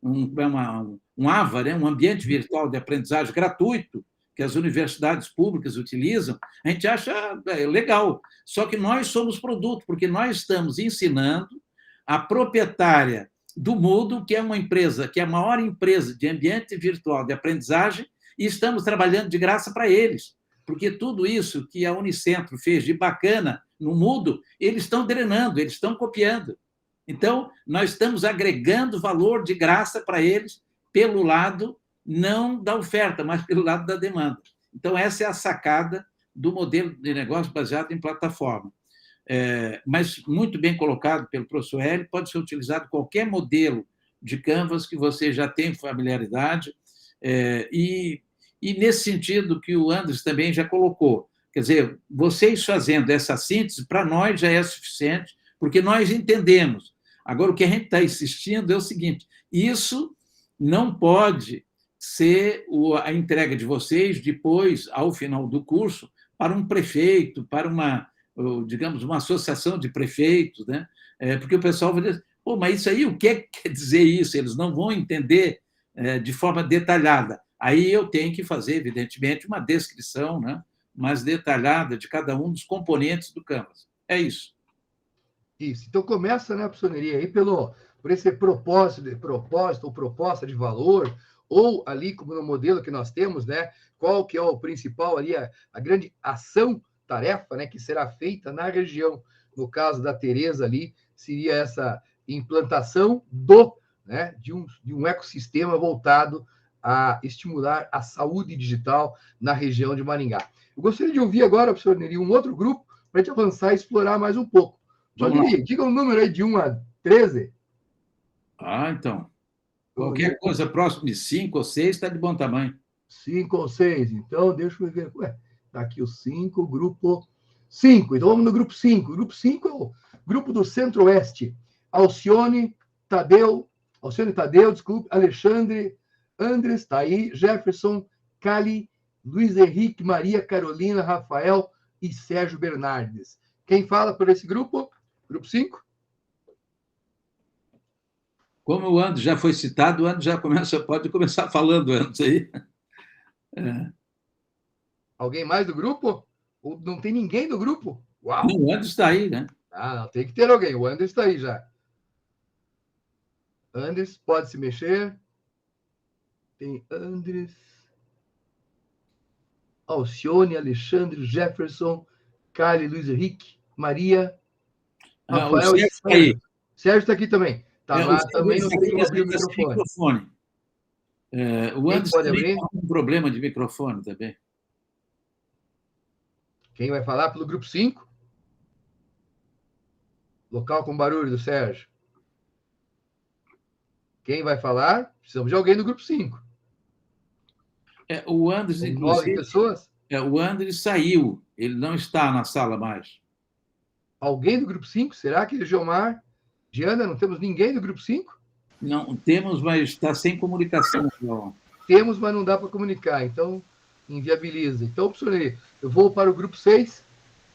um AVA, né, um ambiente virtual de aprendizagem gratuito, que as universidades públicas utilizam, a gente acha legal. Só que nós somos produto, porque nós estamos ensinando a proprietária do Moodle, que é uma empresa, que é a maior empresa de ambiente virtual de aprendizagem, e estamos trabalhando de graça para eles, porque tudo isso que a Unicentro fez de bacana no Moodle, eles estão drenando, eles estão copiando. Então, nós estamos agregando valor de graça para eles pelo lado não da oferta, mas pelo lado da demanda. Então, essa é a sacada do modelo de negócio baseado em plataforma. Mas muito bem colocado pelo professor Hélio, pode ser utilizado qualquer modelo de Canvas que você já tem familiaridade, e nesse sentido que o Andres também já colocou, quer dizer, vocês fazendo essa síntese, para nós já é suficiente, porque nós entendemos. Agora, o que a gente está insistindo é o seguinte, isso não pode ser a entrega de vocês depois, ao final do curso, para um prefeito, para digamos, uma associação de prefeitos, né? Porque o pessoal vai dizer, pô, mas isso aí, o que quer dizer isso? Eles não vão entender de forma detalhada. Aí eu tenho que fazer, evidentemente, uma descrição, né, mais detalhada de cada um dos componentes do Canvas. É isso. Isso. Então, começa, né, professor Neri, aí por esse propósito ou proposta de valor, ou ali, como no modelo que nós temos, né, qual que é o principal ali, a grande ação, tarefa, né, que será feita na região. No caso da Tereza ali, seria essa implantação de um ecossistema voltado a estimular a saúde digital na região de Maringá. Eu gostaria de ouvir agora, professor Neri, um outro grupo para a gente avançar e explorar mais um pouco. Neri, diga um número aí de 1 a 13. Então. Qualquer coisa próximo de 5 ou 6 está de bom tamanho. 5 ou 6. Então, deixa eu ver. Está aqui o 5, grupo 5. Então, vamos no grupo 5. O grupo 5 é o grupo do Centro-Oeste. Alcione Tadeu, desculpe, Alexandre, Andres, está aí, Jefferson, Cali, Luiz Henrique, Maria Carolina, Rafael e Sérgio Bernardes. Quem fala por esse grupo? Grupo 5? Como o Andres já foi citado, o Andres pode começar falando antes aí. Alguém mais do grupo? Ou não tem ninguém do grupo? Uau! Não, o Andres está aí, né? Não, tem que ter alguém. O Andres está aí já. Andres, pode se mexer. Tem Andres, Alcione, Alexandre, Jefferson, Cali, Luiz Henrique, Maria, Rafael e Sérgio. Sérgio está aqui também. Também não tem como abrir o microfone. O Anderson também tem um problema de microfone também. Quem vai falar pelo grupo 5? Local com barulho do Sérgio. Quem vai falar? Precisamos de alguém do grupo 5. O Andres, inclusive... 9 pessoas? O Andres saiu. Ele não está na sala mais. Alguém do grupo 5? Será que Gilmar, Diana, não temos ninguém do grupo 5? Não, temos, mas está sem comunicação. Não. Temos, mas não dá para comunicar. Então, inviabiliza. Então, professor, eu vou para o grupo 6.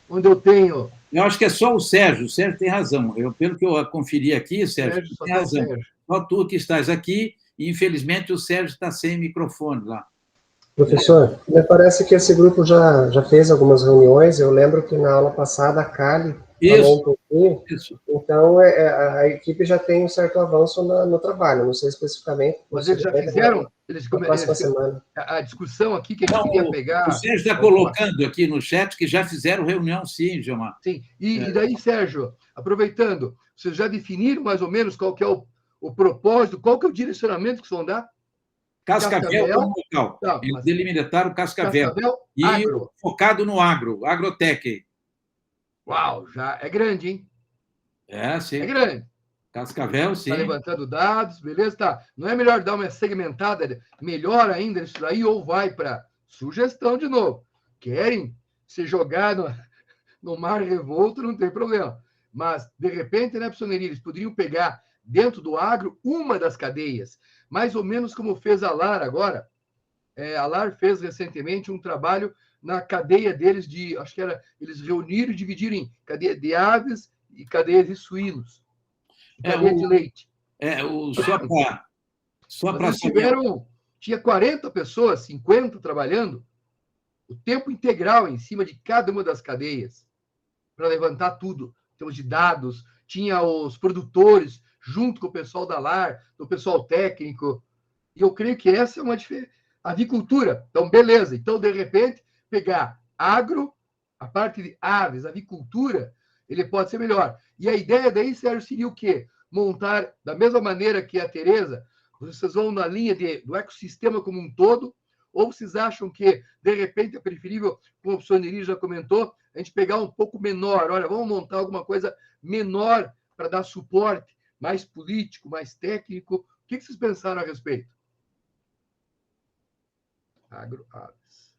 onde eu tenho... Eu acho que é só o Sérgio tem razão. Pelo que eu conferi aqui, Sérgio, Só tem tem o razão. Sérgio. Só tu que estás aqui, e infelizmente o Sérgio está sem microfone lá. Professor, me parece que esse grupo já fez algumas reuniões. Eu lembro que na aula passada a Kali falou um pouquinho. Isso. Então, a equipe já tem um certo avanço no trabalho, não sei especificamente. Mas eles já fizeram... Na próxima semana. A discussão aqui que a gente Não, queria pegar... O Sérgio está colocando aqui no chat que já fizeram reunião, sim, Gilmar. Sim. E daí, Sérgio, aproveitando, vocês já definiram mais ou menos qual que é o propósito, qual que é o direcionamento que vocês vão dar? Cascavel como local. Tá, Eles delimitaram Cascavel. E agro. Focado no agro, agrotech. Uau, já é grande, hein? Sim. É grande. Cascavel, sim. Está levantando dados, beleza? Tá. Não é melhor dar uma segmentada melhor ainda isso daí, ou vai para sugestão de novo? Querem se jogar no mar revolto, não tem problema. Mas, de repente, né, professor Neri, eles poderiam pegar dentro do agro uma das cadeias, mais ou menos como fez a LAR agora. A LAR fez recentemente um trabalho na cadeia deles acho que era, eles reuniram e dividiram em cadeia de aves e cadeia de suínos. Cadeia de leite. Só para saber. Tinha 40 pessoas, 50 trabalhando, o tempo integral em cima de cada uma das cadeias, para levantar tudo. Em termos de dados, tinha os produtores, junto com o pessoal da LAR, do pessoal técnico. E eu creio que essa é uma diferença. Avicultura, então, beleza. Então, de repente, pegar agro, a parte de aves, avicultura, ele pode ser melhor. E a ideia daí, Sérgio, seria o quê? Montar, da mesma maneira que a Tereza, vocês vão na linha do ecossistema como um todo, ou vocês acham que, de repente, é preferível, como o professor Neri já comentou, a gente pegar um pouco menor? Olha, vamos montar alguma coisa menor para dar suporte, mais político, mais técnico. O que vocês pensaram a respeito? Agroaves.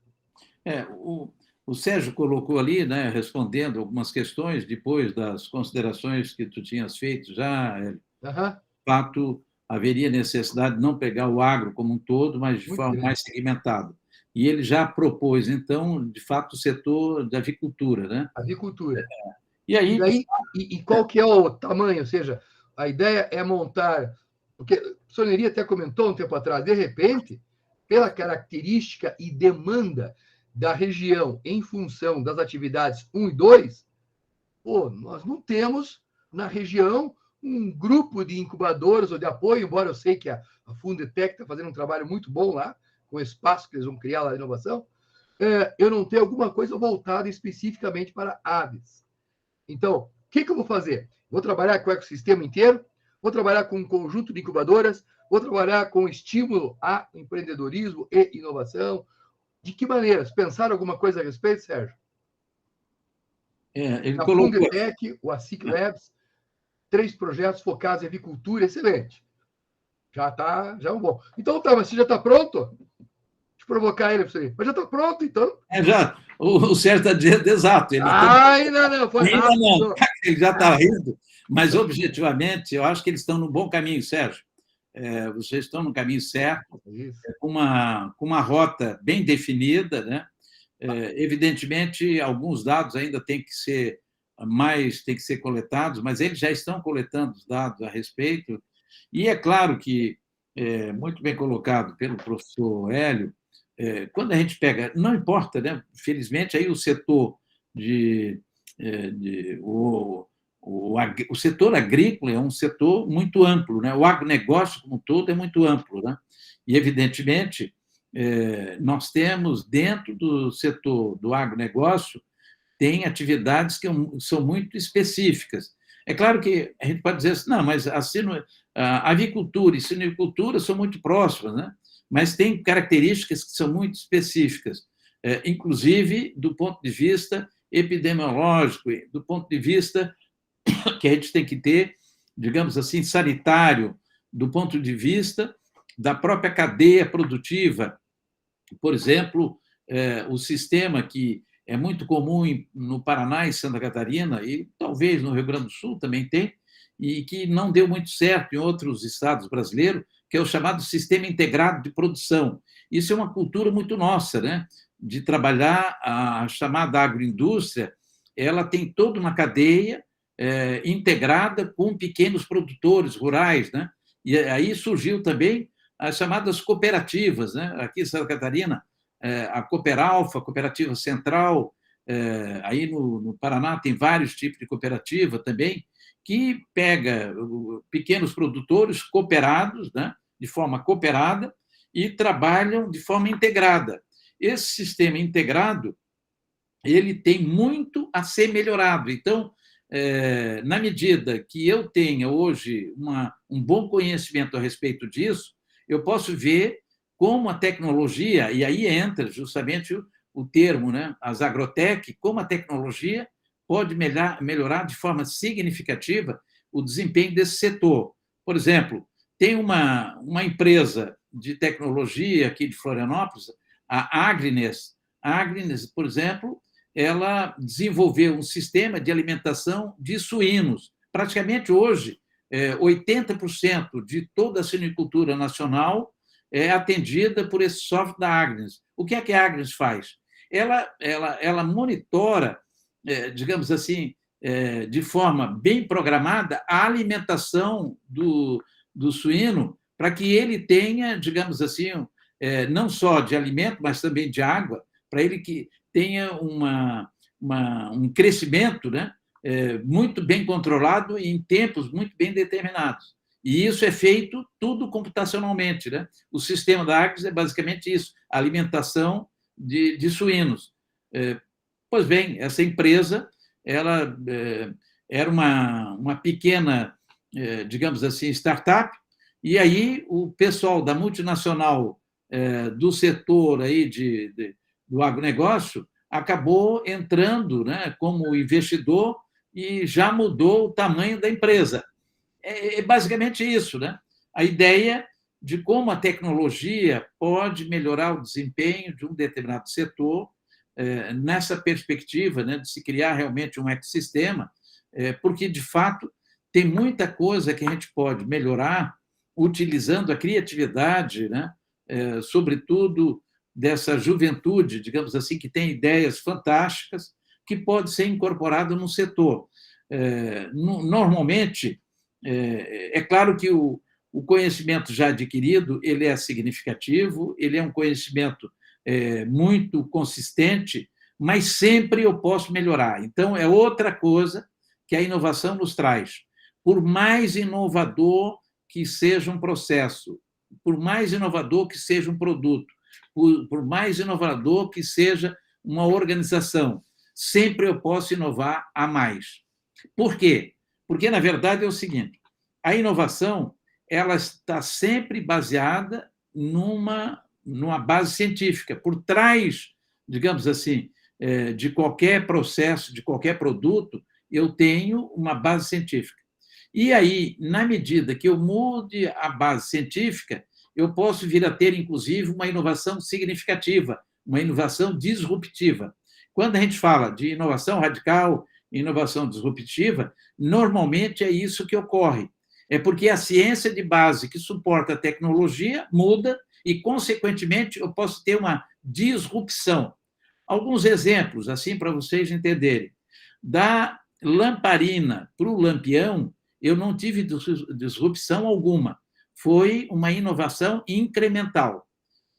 O Sérgio colocou ali, né, respondendo algumas questões, depois das considerações que tu tinhas feito já, de fato, haveria necessidade de não pegar o agro como um todo, mas de forma mais segmentada. E ele já propôs, então, de fato, o setor da avicultura, né? Avicultura. E aí... E qual que é o tamanho? Ou seja, a ideia é montar... Porque o professor Neri até comentou um tempo atrás, de repente, pela característica e demanda da região em função das atividades 1 e 2, nós não temos na região um grupo de incubadoras ou de apoio, embora eu sei que a Fundetec está fazendo um trabalho muito bom lá, com o espaço que eles vão criar lá de inovação, eu não tenho alguma coisa voltada especificamente para aves. Então, o que eu vou fazer? Vou trabalhar com o ecossistema inteiro, vou trabalhar com um conjunto de incubadoras, vou trabalhar com estímulo a empreendedorismo e inovação. De que maneiras? Pensaram alguma coisa a respeito, Sérgio? Ele a colocou... Fundetec, o ASIC Labs, 3 projetos focados em avicultura, excelente. Já é um bom. Então, tá, mas você já está pronto? Deixa eu provocar ele para você. Mas já está pronto, então? Já. O Sérgio está dizendo exato. Ainda não, foi ainda rápido. Não, ele já está rindo. Mas, objetivamente, eu acho que eles estão no bom caminho, Sérgio. Vocês estão no caminho certo, com uma rota bem definida, né? Evidentemente, alguns dados ainda têm que ser coletados, mas eles já estão coletando os dados a respeito. E é claro que, muito bem colocado pelo professor Hélio, quando a gente pega, não importa, né? Felizmente, aí o setor o setor agrícola é um setor muito amplo, né? O agronegócio como um todo é muito amplo, né? E, evidentemente, nós temos, dentro do setor do agronegócio, tem atividades que são muito específicas. É claro que a gente pode dizer assim, não, mas a avicultura e silvicultura são muito próximas, né? Mas tem características que são muito específicas, inclusive do ponto de vista epidemiológico, do ponto de vista que a gente tem que ter, digamos assim, sanitário, do ponto de vista da própria cadeia produtiva. Por exemplo, o sistema que é muito comum no Paraná e Santa Catarina, e talvez no Rio Grande do Sul também tem, e que não deu muito certo em outros estados brasileiros, que é o chamado Sistema Integrado de Produção. Isso é uma cultura muito nossa, né? De trabalhar a chamada agroindústria ela tem toda uma cadeia integrada com pequenos produtores rurais, né? E aí surgiu também as chamadas cooperativas, né? Aqui em Santa Catarina, a Cooperalfa, a Cooperativa Central, aí no Paraná tem vários tipos de cooperativa também, que pega pequenos produtores cooperados, né? De forma cooperada, e trabalham de forma integrada. Esse sistema integrado, ele tem muito a ser melhorado. Então, na medida que eu tenha hoje um bom conhecimento a respeito disso, eu posso ver como a tecnologia, e aí entra justamente o termo, né, as agrotech, como a tecnologia pode melhorar de forma significativa o desempenho desse setor. Por exemplo, tem uma empresa de tecnologia aqui de Florianópolis, a Agrines. A Agrines, por exemplo, ela desenvolveu um sistema de alimentação de suínos. Praticamente hoje, 80% de toda a suinicultura nacional é atendida por esse software da Agrines. O que é a Agrines faz? Ela monitora, digamos assim, de forma bem programada, a alimentação do suíno para que ele tenha, digamos assim, não só de alimento, mas também de água, para ele que tenha um crescimento, né, muito bem controlado e em tempos muito bem determinados. E isso é feito tudo computacionalmente, né? O sistema da Agrines é basicamente isso, a alimentação de suínos. Pois bem, essa empresa ela era uma pequena, digamos assim, startup, e aí o pessoal da multinacional do setor aí do agronegócio acabou entrando, né, como investidor e já mudou o tamanho da empresa. É basicamente isso, né? A ideia de como a tecnologia pode melhorar o desempenho de um determinado setor nessa perspectiva, né, de se criar realmente um ecossistema, porque, de fato, tem muita coisa que a gente pode melhorar utilizando a criatividade, né, sobretudo dessa juventude, digamos assim, que tem ideias fantásticas, que pode ser incorporado no setor. Normalmente, é claro que o conhecimento já adquirido ele é significativo, ele é um conhecimento muito consistente, mas sempre eu posso melhorar. Então, é outra coisa que a inovação nos traz. Por mais inovador que seja um processo, por mais inovador que seja um produto, por mais inovador que seja uma organização, sempre eu posso inovar a mais. Por quê? Porque, na verdade, é o seguinte, a inovação ela está sempre baseada numa base científica. Por trás, digamos assim, de qualquer processo, de qualquer produto, eu tenho uma base científica. E aí, na medida que eu mude a base científica, eu posso vir a ter, inclusive, uma inovação significativa, uma inovação disruptiva. Quando a gente fala de inovação radical, inovação disruptiva, normalmente é isso que ocorre. É porque a ciência de base que suporta a tecnologia muda e, consequentemente, eu posso ter uma disrupção. Alguns exemplos, assim, para vocês entenderem. Da lamparina para o lampião, eu não tive disrupção alguma. Foi uma inovação incremental.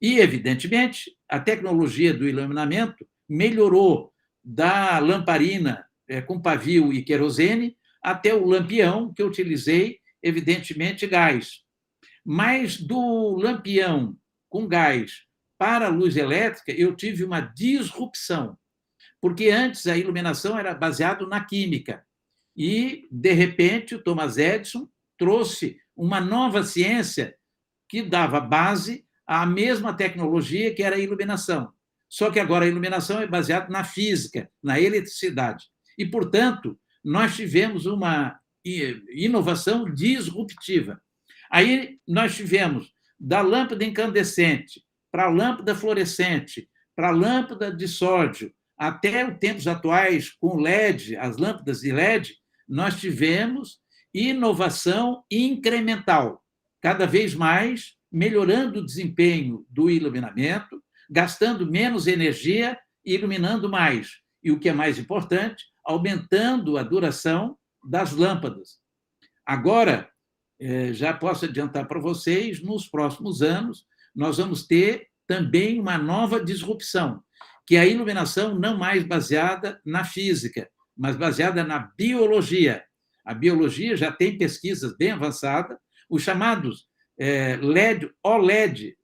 E, evidentemente, a tecnologia do iluminamento melhorou da lamparina com pavio e querosene até o lampião, que eu utilizei, evidentemente, gás. Mas do lampião com gás para a luz elétrica, eu tive uma disrupção, porque antes a iluminação era baseada na química. E, de repente, o Thomas Edison trouxe uma nova ciência que dava base à mesma tecnologia que era a iluminação. Só que agora a iluminação é baseada na física, na eletricidade. E, portanto, nós tivemos uma inovação disruptiva. Aí nós tivemos da lâmpada incandescente para a lâmpada fluorescente, para a lâmpada de sódio, até os tempos atuais com LED, as lâmpadas de LED, nós tivemos inovação incremental, cada vez mais melhorando o desempenho do iluminamento, gastando menos energia e iluminando mais. E o que é mais importante, aumentando a duração das lâmpadas. Agora, já posso adiantar para vocês, nos próximos anos, nós vamos ter também uma nova disrupção, que é a iluminação não mais baseada na física, mas baseada na biologia. A biologia já tem pesquisas bem avançadas, os chamados LED, OLED,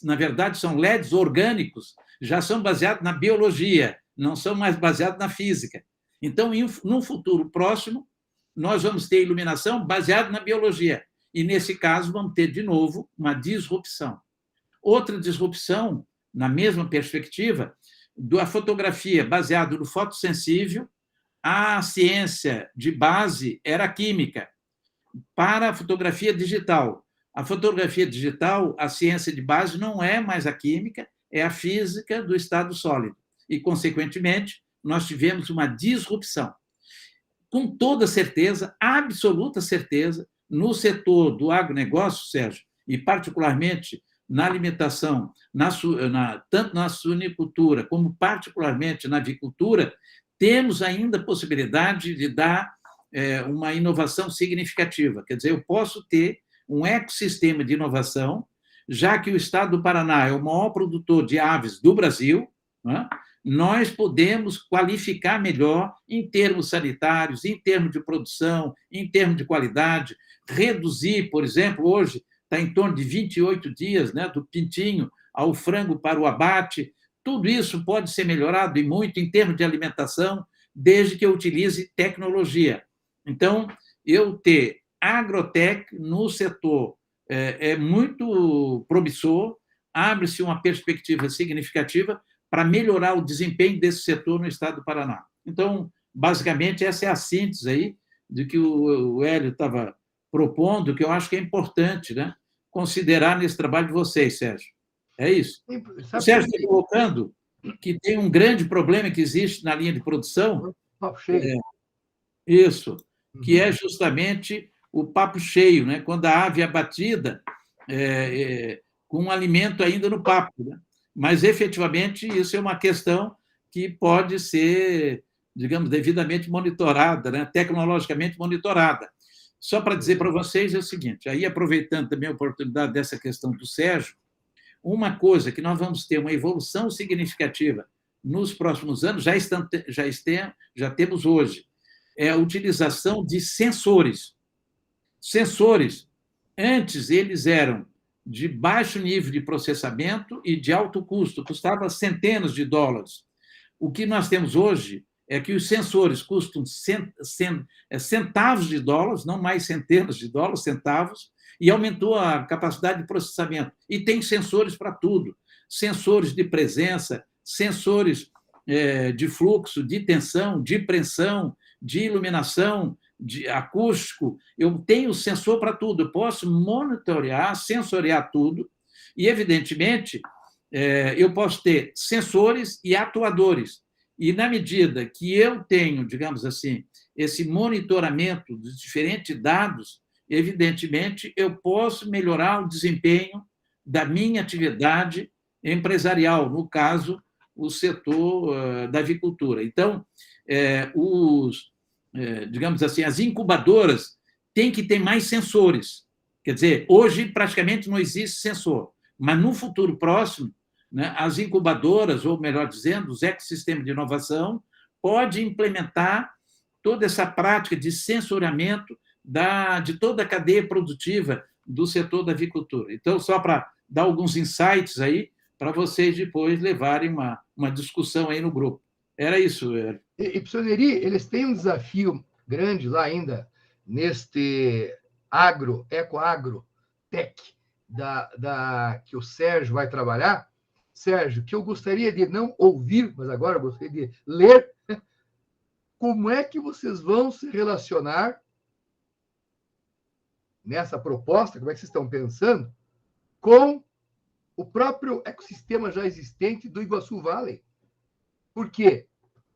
na verdade, são LEDs orgânicos, já são baseados na biologia, não são mais baseados na física. Então, num futuro próximo, nós vamos ter iluminação baseada na biologia. E, nesse caso, vamos ter, de novo, uma disrupção. Outra disrupção, na mesma perspectiva, da fotografia baseada no fotossensível, a ciência de base era a química. Para a fotografia digital, a ciência de base não é mais a química, é a física do estado sólido. E, consequentemente, nós tivemos uma disrupção. Com toda certeza, absoluta certeza, no setor do agronegócio, Sérgio, e particularmente na alimentação, tanto na suinicultura como particularmente na avicultura, temos ainda a possibilidade de dar uma inovação significativa. Quer dizer, eu posso ter um ecossistema de inovação, já que o estado do Paraná é o maior produtor de aves do Brasil, né? Nós podemos qualificar melhor em termos sanitários, em termos de produção, em termos de qualidade, reduzir, por exemplo, hoje está em torno de 28 dias, né, do pintinho ao frango para o abate. Tudo isso pode ser melhorado e muito em termos de alimentação, desde que eu utilize tecnologia. Então, eu ter agrotech no setor é muito promissor, abre-se uma perspectiva significativa para melhorar o desempenho desse setor no estado do Paraná. Então, basicamente, essa é a síntese aí de que o Hélio estava propondo, que eu acho que é importante, né, considerar nesse trabalho de vocês, Sérgio. É isso. O Sérgio está colocando que tem um grande problema que existe na linha de produção. Papo cheio. Isso, que é justamente o papo cheio, né? Quando a ave é abatida com um alimento ainda no papo, né? Mas, efetivamente, isso é uma questão que pode ser, digamos, devidamente monitorada, né? Tecnologicamente monitorada. Só para dizer para vocês é o seguinte, aí aproveitando também a oportunidade dessa questão do Sérgio, uma coisa que nós vamos ter uma evolução significativa nos próximos anos, já temos hoje, é a utilização de sensores. Sensores, antes eles eram de baixo nível de processamento e de alto custo, custava centenas de dólares. O que nós temos hoje é que os sensores custam centavos de dólares, não mais centenas de dólares, centavos, e aumentou a capacidade de processamento. E tem sensores para tudo, sensores de presença, sensores de fluxo, de tensão, de pressão, de iluminação, de acústico. Eu tenho sensor para tudo, eu posso monitorar, sensoriar tudo, e, evidentemente, eu posso ter sensores e atuadores. E, na medida que eu tenho, digamos assim, esse monitoramento dos diferentes dados, evidentemente, eu posso melhorar o desempenho da minha atividade empresarial, no caso, o setor da avicultura. Então, digamos assim, as incubadoras têm que ter mais sensores. Quer dizer, hoje praticamente não existe sensor, mas no futuro próximo, né, as incubadoras, ou melhor dizendo, os ecossistemas de inovação, podem implementar toda essa prática de sensoriamento de toda a cadeia produtiva do setor da avicultura. Então, só para dar alguns insights aí, para vocês depois levarem uma discussão aí no grupo. Era isso, Hélio. E, professor Neri, eles têm um desafio grande lá ainda, neste ecoagro tech, que o Sérgio vai trabalhar. Sérgio, que eu gostaria de não ouvir, mas agora eu gostaria de ler, como é que vocês vão se relacionar nessa proposta, como é que vocês estão pensando, com o próprio ecossistema já existente do Iguaçu Valley. Por quê?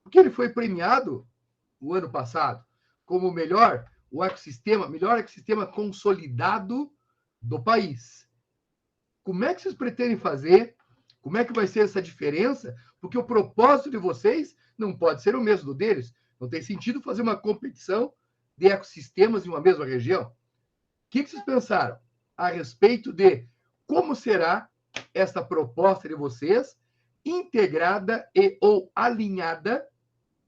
Porque ele foi premiado o ano passado como o melhor ecossistema consolidado do país. Como é que vocês pretendem fazer? Como é que vai ser essa diferença? Porque o propósito de vocês não pode ser o mesmo do deles. Não tem sentido fazer uma competição de ecossistemas em uma mesma região. O que vocês pensaram a respeito de como será essa proposta de vocês integrada e ou alinhada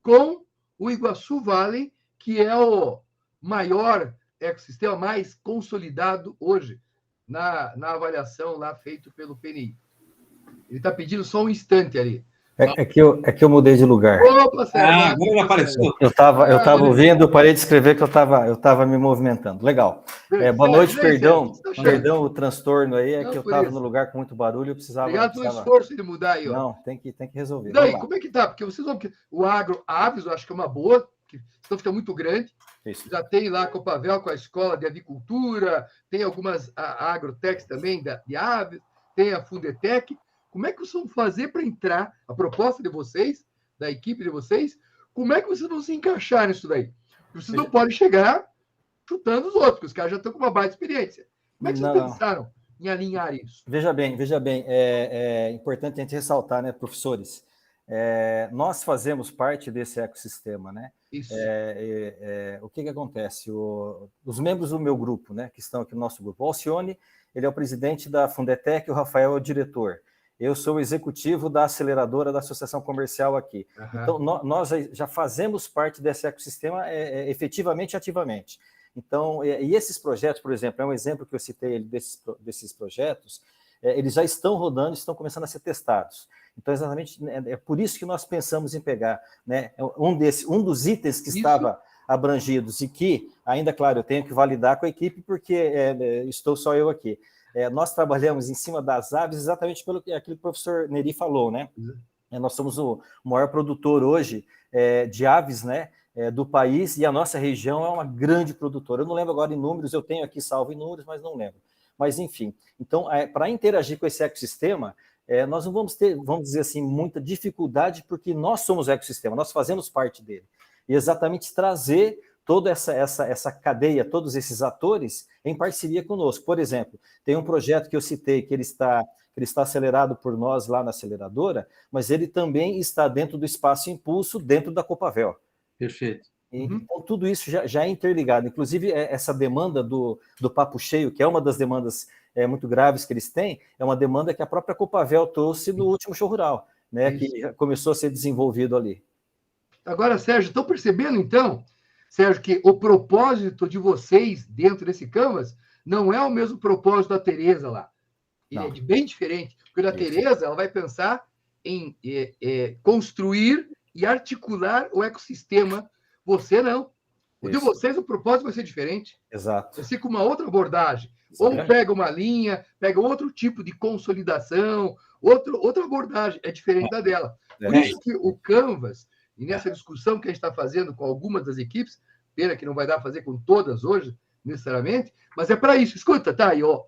com o Iguaçu Valley, que é o maior ecossistema mais consolidado hoje na avaliação lá feito pelo PNI? Ele está pedindo só um instante ali. É que eu mudei de lugar. Opa, Sérgio, agora apareceu. Eu estava ouvindo, parei de escrever que eu estava me movimentando. Legal. Boa noite, perdão o transtorno aí, é que eu estava no lugar com muito barulho, eu precisava... Obrigado pelo esforço de mudar aí. Ó. Não, tem que resolver. E daí, como é que tá? Porque vocês vão... O Aves, eu acho que é uma boa, senão fica muito grande. Isso. Já tem lá a Copavel com a Escola de Avicultura, tem algumas agrotechs também de aves, tem a Fundetec. Como é que vocês vão fazer para entrar, a proposta de vocês, da equipe de vocês, como é que vocês vão se encaixar nisso daí? Vocês não podem chegar chutando os outros, porque os caras já estão com uma baita experiência. Como é que vocês pensaram em alinhar isso? Veja bem, é importante a gente ressaltar, né, professores? Nós fazemos parte desse ecossistema, né? Isso. O que acontece? Os membros do meu grupo, né, que estão aqui no nosso grupo, o Alcione, ele é o presidente da Fundetec, o Rafael é o diretor. Eu sou o executivo da aceleradora da Associação Comercial aqui. Uhum. Então, nós já fazemos parte desse ecossistema efetivamente e ativamente. Então, e esses projetos, por exemplo, é um exemplo que eu citei desses projetos, eles já estão rodando, estão começando a ser testados. Então, exatamente, é por isso que nós pensamos em pegar, né, um dos itens que estava abrangidos e que, ainda, claro, eu tenho que validar com a equipe, porque estou só eu aqui. Nós trabalhamos em cima das aves exatamente pelo que aquele professor Neri falou, né? Nós somos o maior produtor hoje de aves, né, do país, e a nossa região é uma grande produtora. Eu não lembro agora em números, eu tenho aqui salvo em números, mas não lembro. Mas, enfim, então, para interagir com esse ecossistema, nós não vamos ter, vamos dizer assim, muita dificuldade, porque nós somos o ecossistema, nós fazemos parte dele. E exatamente trazer toda essa cadeia, todos esses atores em parceria conosco. Por exemplo, tem um projeto que eu citei, que ele está acelerado por nós lá na aceleradora, mas ele também está dentro do Espaço Impulso, dentro da Copavel. Perfeito. Então, tudo isso já é interligado. Inclusive, essa demanda do Papo Cheio, que é uma das demandas muito graves que eles têm, é uma demanda que a própria Copavel trouxe no último show rural, né, que começou a ser desenvolvido ali. Agora, Sérgio, estão percebendo, então, Sérgio, que o propósito de vocês dentro desse Canvas não é o mesmo propósito da Tereza lá. Ele é bem diferente. Porque a Tereza, ela vai pensar em construir e articular o ecossistema. Você não. O de vocês, o propósito vai ser diferente. Exato. Vai ser com uma outra abordagem. Ou pega uma linha, pega outro tipo de consolidação, outra abordagem. É diferente da dela. Por isso que o Canvas, e nessa discussão que a gente está fazendo com algumas das equipes, pena que não vai dar para fazer com todas hoje, necessariamente, mas é para isso. Escuta, tá aí, ó.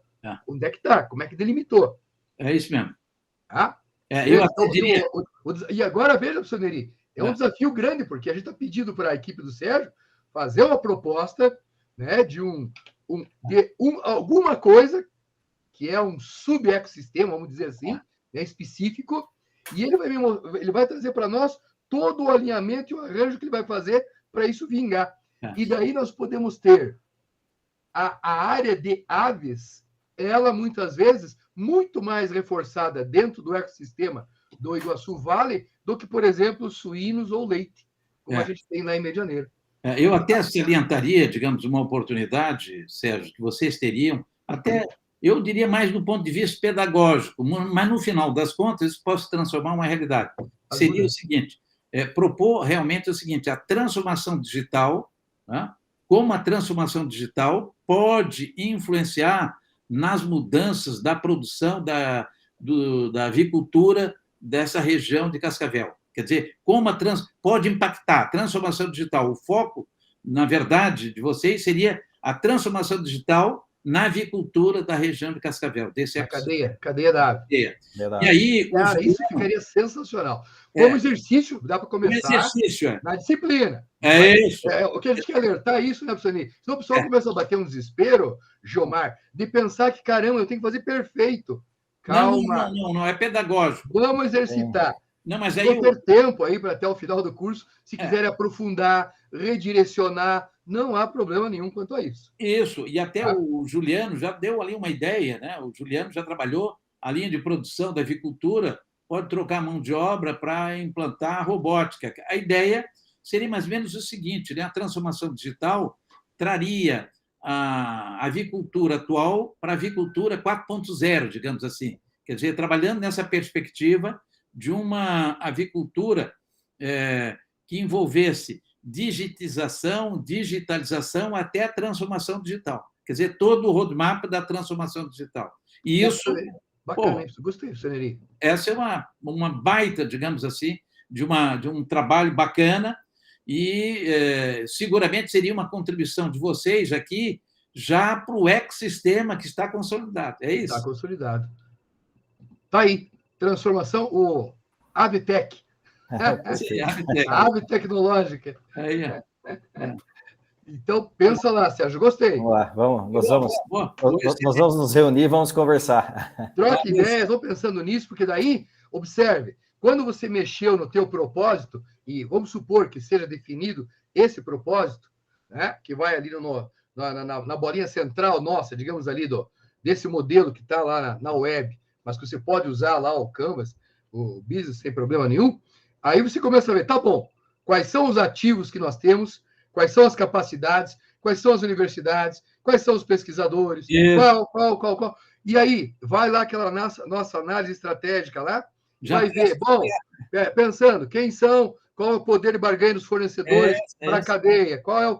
Onde é que está? Como é que delimitou? É isso mesmo. Eu até diria... E agora, veja, professor Neri, é um desafio grande, porque a gente está pedindo para a equipe do Sérgio fazer uma proposta, né, de alguma coisa que é um sub-ecossistema, vamos dizer assim, né, específico, e ele vai trazer para nós todo o alinhamento e o arranjo que ele vai fazer para isso vingar. E daí nós podemos ter a área de aves, ela muitas vezes muito mais reforçada dentro do ecossistema do Iguaçu Valley do que, por exemplo, suínos ou leite, como a gente tem lá em Medianeira. Eu até salientaria, digamos, uma oportunidade, Sérgio, que vocês teriam, até, eu diria mais do ponto de vista pedagógico, mas no final das contas isso pode se transformar em uma realidade. Seria o seguinte, propor realmente o seguinte, a transformação digital, né, como a transformação digital pode influenciar nas mudanças da produção da avicultura dessa região de Cascavel. Quer dizer, como pode impactar a transformação digital. O foco, na verdade, de vocês seria a transformação digital na avicultura da região de Cascavel. A cadeia da ave. E aí, cara, isso ficaria sensacional. Como exercício, dá para começar na disciplina. Isso. O que a gente quer alertar é isso, né, professor Ney? Senão o pessoal começa a bater um desespero, Gilmar, de pensar que, caramba, eu tenho que fazer perfeito. Calma. Não, é pedagógico. Vamos exercitar. Não, mas aí Vou ter tempo aí para até o final do curso, se quiserem aprofundar, redirecionar, não há problema nenhum quanto a isso. Isso, e até o Juliano já deu ali uma ideia, né? O Juliano já trabalhou a linha de produção da avicultura, pode trocar mão de obra para implantar a robótica. A ideia seria mais ou menos o seguinte, né? A transformação digital traria a avicultura atual para a avicultura 4.0, digamos assim. Quer dizer, trabalhando nessa perspectiva de uma avicultura que envolvesse digitalização até a transformação digital. Quer dizer, todo o roadmap da transformação digital. E isso... Bacana isso, gostei, Seneri. Essa é uma baita, digamos assim, de um trabalho bacana e seguramente seria uma contribuição de vocês aqui já para o ecossistema que está consolidado. É isso? Está consolidado. Está aí, transformação, o Avitec. A ave tecnológica. Então, pensa lá, Sérgio, gostei. Vamos lá, nós vamos nos reunir, vamos conversar. Troque ideias, vou pensando nisso, porque daí, observe, quando você mexeu no teu propósito, e vamos supor que seja definido esse propósito, né, que vai ali na bolinha central nossa, digamos ali, desse modelo que está lá na web, mas que você pode usar lá o Canvas, o Business, sem problema nenhum, aí você começa a ver, tá bom, quais são os ativos que nós temos, quais são as capacidades, quais são as universidades, quais são os pesquisadores, qual. E aí, vai lá aquela nossa análise estratégica lá, vai ver, bom, pensando, quem são, qual é o poder de barganha dos fornecedores para a cadeia, qual é o...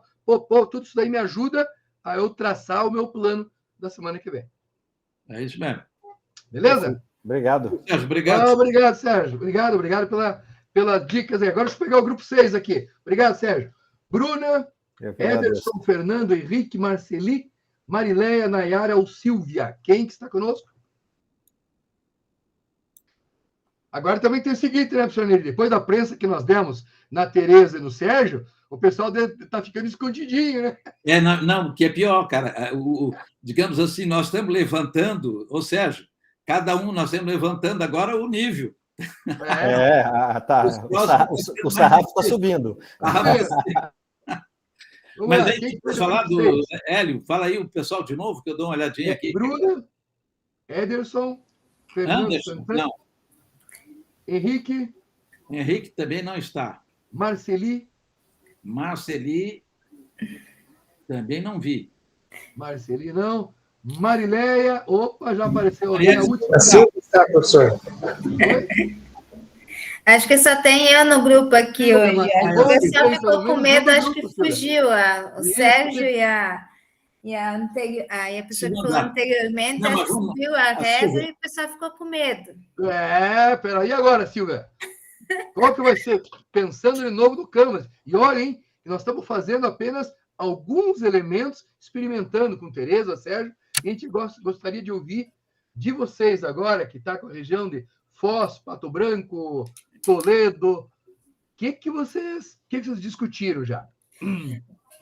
tudo isso daí me ajuda a eu traçar o meu plano da semana que vem. É isso mesmo. Beleza? Obrigado. Sérgio, obrigado. Obrigado, Sérgio. Obrigado pelas dicas aí. Agora deixa eu pegar o grupo 6 aqui. Obrigado, Sérgio. Bruna, Ederson, Fernando, Henrique, Marceli, Marileia, Nayara ou Silvia. Quem que está conosco? Agora também tem o seguinte, né, professor Neri? Depois da prensa que nós demos na Tereza e no Sérgio, o pessoal está ficando escondidinho, né? Não, que é pior, cara. Digamos assim, nós estamos levantando, ô Sérgio, cada um nós estamos levantando agora o nível. Tá. O sarrafo está subindo. Mas aí tem que falar do Hélio. Fala aí o pessoal de novo, que eu dou uma olhadinha aqui. Bruna, Ederson, Fernando, Anderson, não. Henrique. Henrique também não está. Marceli também não vi. Marceli não. Marileia, opa, já apareceu. Assim está, professor. Acho que só tem eu no grupo aqui hoje. O pessoal ficou com medo, acho que fugiu. O Sérgio e a pessoa que falou anteriormente, acho que subiu a reza e o pessoal ficou com medo. Peraí, agora, Silvia? Qual que vai ser? Pensando de novo no Canvas. E olhem, nós estamos fazendo apenas alguns elementos, experimentando com Tereza, Sérgio, e a gente gostaria de ouvir de vocês agora, que está com a região de Foz, Pato Branco, Toledo. O que vocês discutiram já?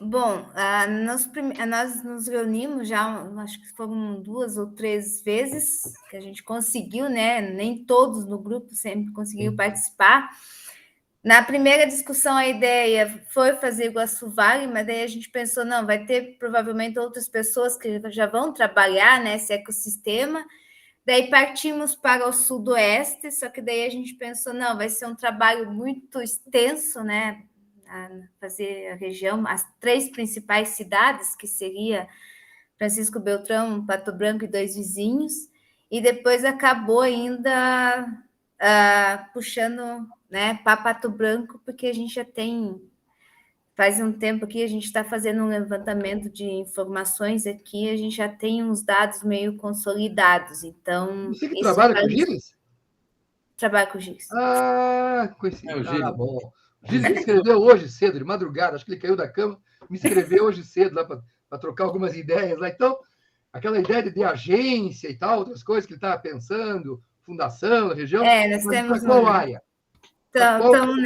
Bom, nós nos reunimos já, acho que foram 2 ou 3 vezes que a gente conseguiu, né? Nem todos no grupo sempre conseguiram participar. Na primeira discussão, a ideia foi fazer Iguaçu Vale, mas daí a gente pensou, não, vai ter provavelmente outras pessoas que já vão trabalhar nesse ecossistema. Daí partimos para o sudoeste, só que daí a gente pensou, não, vai ser um trabalho muito extenso, né? Fazer a região, as 3 principais cidades, que seria Francisco Beltrão, Pato Branco e 2 vizinhos, e depois acabou ainda puxando, né, para Pato Branco, porque a gente já tem, faz um tempo aqui, a gente está fazendo um levantamento de informações aqui, a gente já tem uns dados meio consolidados, então... Você que trabalha com Gires? Trabalho com Gires. Bom. Gires me escreveu hoje cedo, de madrugada, acho que ele caiu da cama, me escreveu hoje cedo lá para trocar algumas ideias lá. Então, aquela ideia de agência e tal, outras coisas que ele estava pensando, fundação da região. Nós temos qual área? Estamos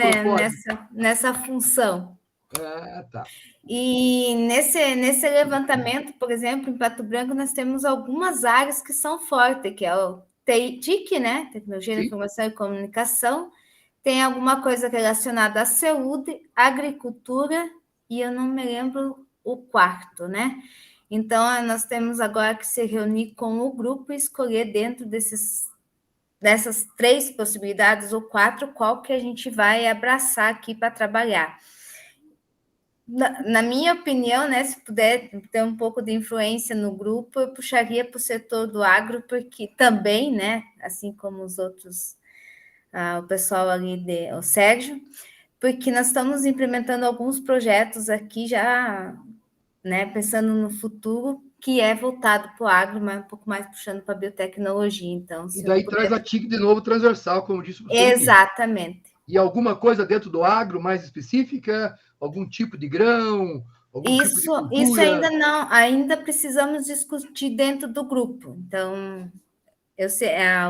nessa função. Tá. E nesse levantamento, por exemplo, em Pato Branco, nós temos algumas áreas que são fortes, que é o TIC, né? Tecnologia, Informação e Comunicação. tem alguma coisa relacionada à saúde, agricultura, e eu não me lembro o quarto, né? Então, nós temos agora que se reunir com o grupo e escolher dentro dessas 3 possibilidades, ou 4, qual que a gente vai abraçar aqui para trabalhar. Na minha opinião, né, se puder ter um pouco de influência no grupo, eu puxaria para o setor do agro, porque também, né, assim como os outros, o pessoal ali, o Sérgio, porque nós estamos implementando alguns projetos aqui já, né, pensando no futuro, que é voltado para o agro, mas um pouco mais puxando para a biotecnologia. Então, E daí traz a TIC de novo transversal, como disse o professor. Exatamente. E alguma coisa dentro do agro mais específica? Algum tipo de grão? Algum tipo de cultura? Isso ainda não, ainda precisamos discutir dentro do grupo. Então, eu sei,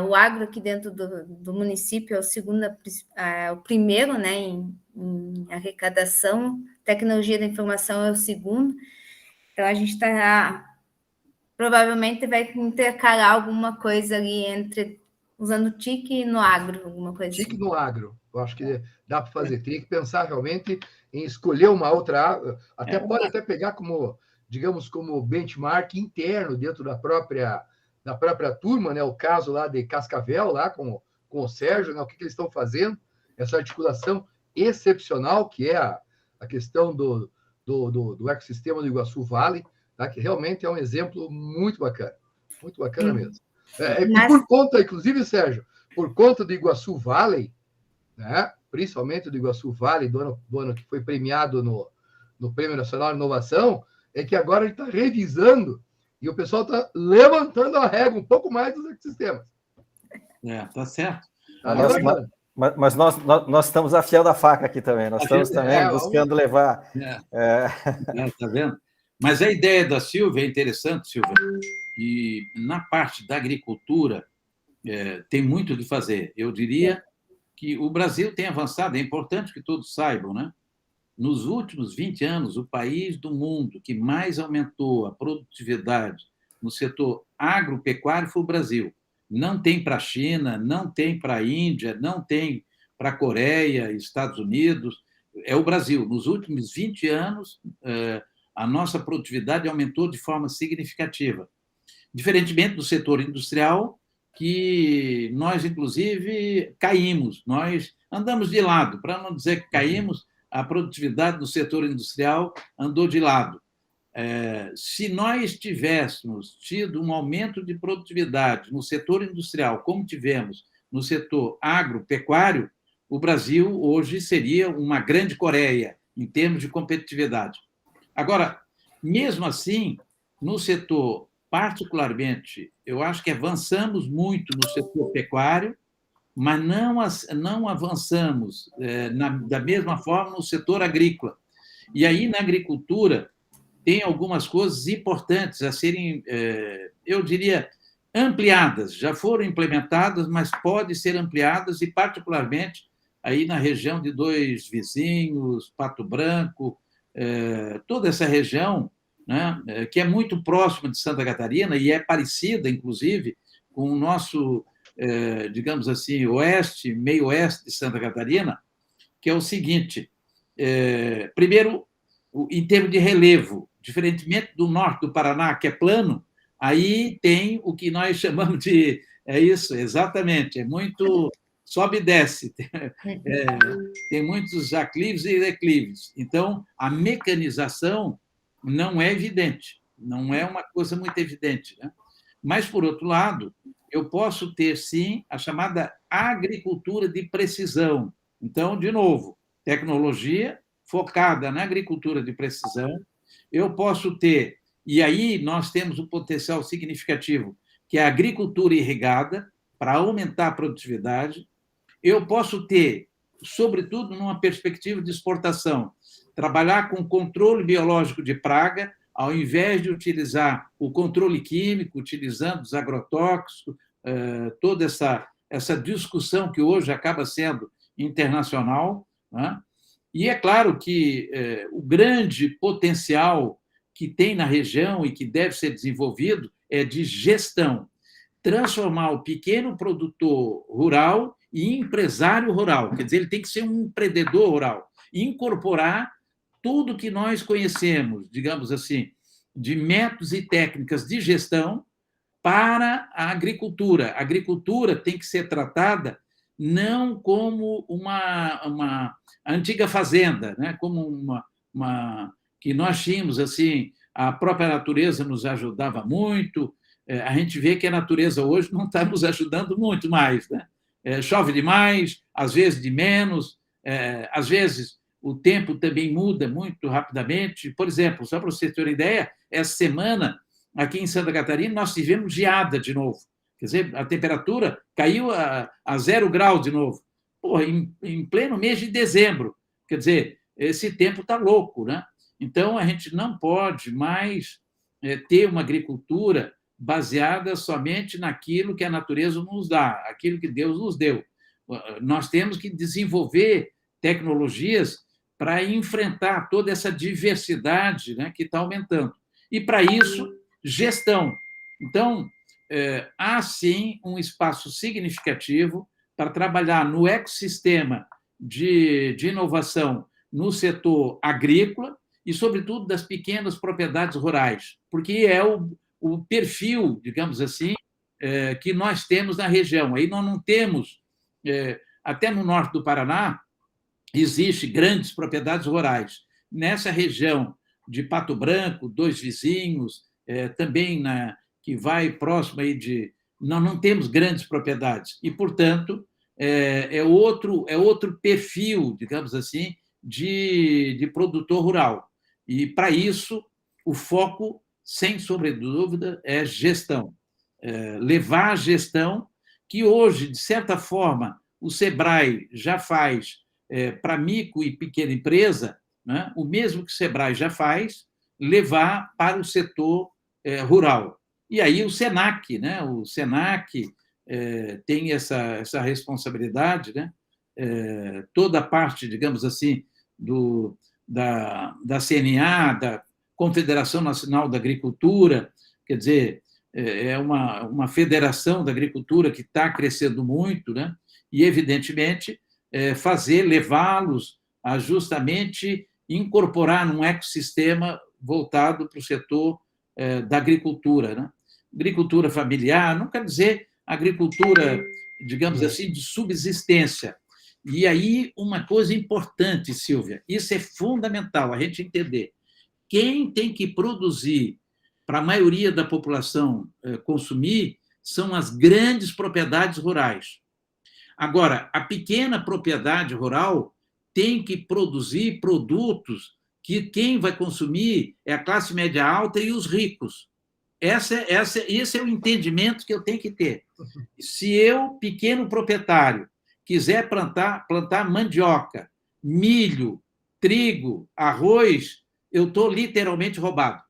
o agro aqui dentro do município é o primeiro, né, em arrecadação, tecnologia da informação é o segundo. Então, a gente provavelmente vai intercalar alguma coisa ali entre usando TIC no agro, alguma coisa TIC assim. no agro. Eu acho que dá para fazer. Teria que pensar realmente em escolher uma outra. Pode até pegar como, digamos, como benchmark interno dentro da própria turma, né? O caso lá de Cascavel, lá com o Sérgio, né? O que eles estão fazendo, essa articulação excepcional, que é a questão do ecossistema do Iguaçu Vale, tá? Que realmente é um exemplo muito bacana mesmo. E por conta, inclusive, Sérgio, por conta do Iguaçu Valley, né? Principalmente do Iguaçu Valley, do ano que foi premiado no Prêmio Nacional de Inovação, é que agora ele está revisando e o pessoal está levantando a régua um pouco mais dos ecossistemas. Tá certo. Mas nós estamos afiando a faca aqui também, nós estamos também buscando levar... Tá vendo? Mas a ideia da Silvia é interessante, Silvia, e na parte da agricultura tem muito de fazer. Eu diria que o Brasil tem avançado, é importante que todos saibam, né? Nos últimos 20 anos, o país do mundo que mais aumentou a produtividade no setor agropecuário foi o Brasil. Não tem para a China, não tem para a Índia, não tem para a Coreia, Estados Unidos, é o Brasil. Nos últimos 20 anos, a nossa produtividade aumentou de forma significativa. Diferentemente do setor industrial, que nós, inclusive, caímos, nós andamos de lado. Para não dizer que caímos, a produtividade do setor industrial andou de lado. Se nós tivéssemos tido um aumento de produtividade no setor industrial, como tivemos no setor agropecuário, o Brasil hoje seria uma grande Coreia em termos de competitividade. Agora, mesmo assim, no setor, particularmente, eu acho que avançamos muito no setor pecuário, mas não avançamos da mesma forma no setor agrícola. E aí, na agricultura, tem algumas coisas importantes a serem, eu diria, ampliadas. Já foram implementadas, mas podem ser ampliadas, e particularmente aí na região de Dois Vizinhos, Pato Branco, toda essa região, né, que é muito próxima de Santa Catarina e é parecida, inclusive, com o nosso, digamos assim, oeste, meio oeste de Santa Catarina, que é o seguinte: primeiro, em termos de relevo, diferentemente do norte do Paraná, que é plano, aí tem o que nós chamamos de... É isso, exatamente, é muito... sobe e desce, tem muitos aclives e declives. Então, a mecanização não é evidente, não é uma coisa muito evidente, né? Mas, por outro lado, eu posso ter, sim, a chamada agricultura de precisão. Então, de novo, tecnologia focada na agricultura de precisão. Eu posso ter, e aí nós temos um potencial significativo, que é a agricultura irrigada, para aumentar a produtividade. Eu posso ter, sobretudo numa perspectiva de exportação, trabalhar com controle biológico de praga, ao invés de utilizar o controle químico, utilizando os agrotóxicos, toda essa discussão que hoje acaba sendo internacional, né? E é claro que o grande potencial que tem na região e que deve ser desenvolvido é de gestão. Transformar o pequeno produtor rural e empresário rural. Quer dizer, ele tem que ser um empreendedor rural, incorporar tudo que nós conhecemos, digamos assim, de métodos e técnicas de gestão para a agricultura. A agricultura tem que ser tratada não como uma antiga fazenda, né? Como uma que nós tínhamos assim, a própria natureza nos ajudava muito. A gente vê que a natureza hoje não está nos ajudando muito mais, né? Chove demais, às vezes de menos, às vezes o tempo também muda muito rapidamente. Por exemplo, só para você ter uma ideia, essa semana, aqui em Santa Catarina, nós tivemos geada de novo. Quer dizer, a temperatura caiu a 0 graus de novo. Porra, em pleno mês de dezembro. Quer dizer, esse tempo está louco, né? Então, a gente não pode mais ter uma agricultura baseada somente naquilo que a natureza nos dá, aquilo que Deus nos deu. Nós temos que desenvolver tecnologias para enfrentar toda essa diversidade, né, que está aumentando. E, para isso, gestão. Então, há, sim, um espaço significativo para trabalhar no ecossistema de inovação no setor agrícola e, sobretudo, das pequenas propriedades rurais, porque é o perfil, digamos assim, que nós temos na região. Aí nós não temos, até no norte do Paraná, existem grandes propriedades rurais. Nessa região de Pato Branco, Dois Vizinhos, também que vai próximo aí de... Nós não temos grandes propriedades e, portanto, é outro perfil, digamos assim, de produtor rural. E, para isso, o foco, sem sobredúvida, é gestão. Levar a gestão, que hoje, de certa forma, o SEBRAE já faz para micro e pequena empresa, né? O mesmo que o SEBRAE já faz, levar para o setor rural. E aí o SENAC, né? O SENAC tem essa responsabilidade, né? Toda a parte, digamos assim, da CNA, da Confederação Nacional da Agricultura, quer dizer, é uma federação da agricultura que está crescendo muito, né? E, evidentemente, levá-los a justamente incorporar num ecossistema voltado para o setor da agricultura, né? Agricultura familiar, não quer dizer agricultura, digamos assim, de subsistência. E aí, uma coisa importante, Silvia, isso é fundamental a gente entender. Quem tem que produzir para a maioria da população consumir são as grandes propriedades rurais. Agora, a pequena propriedade rural tem que produzir produtos que quem vai consumir é a classe média alta e os ricos. Esse é o entendimento que eu tenho que ter. Se eu, pequeno proprietário, quiser plantar mandioca, milho, trigo, arroz, eu estou literalmente roubado.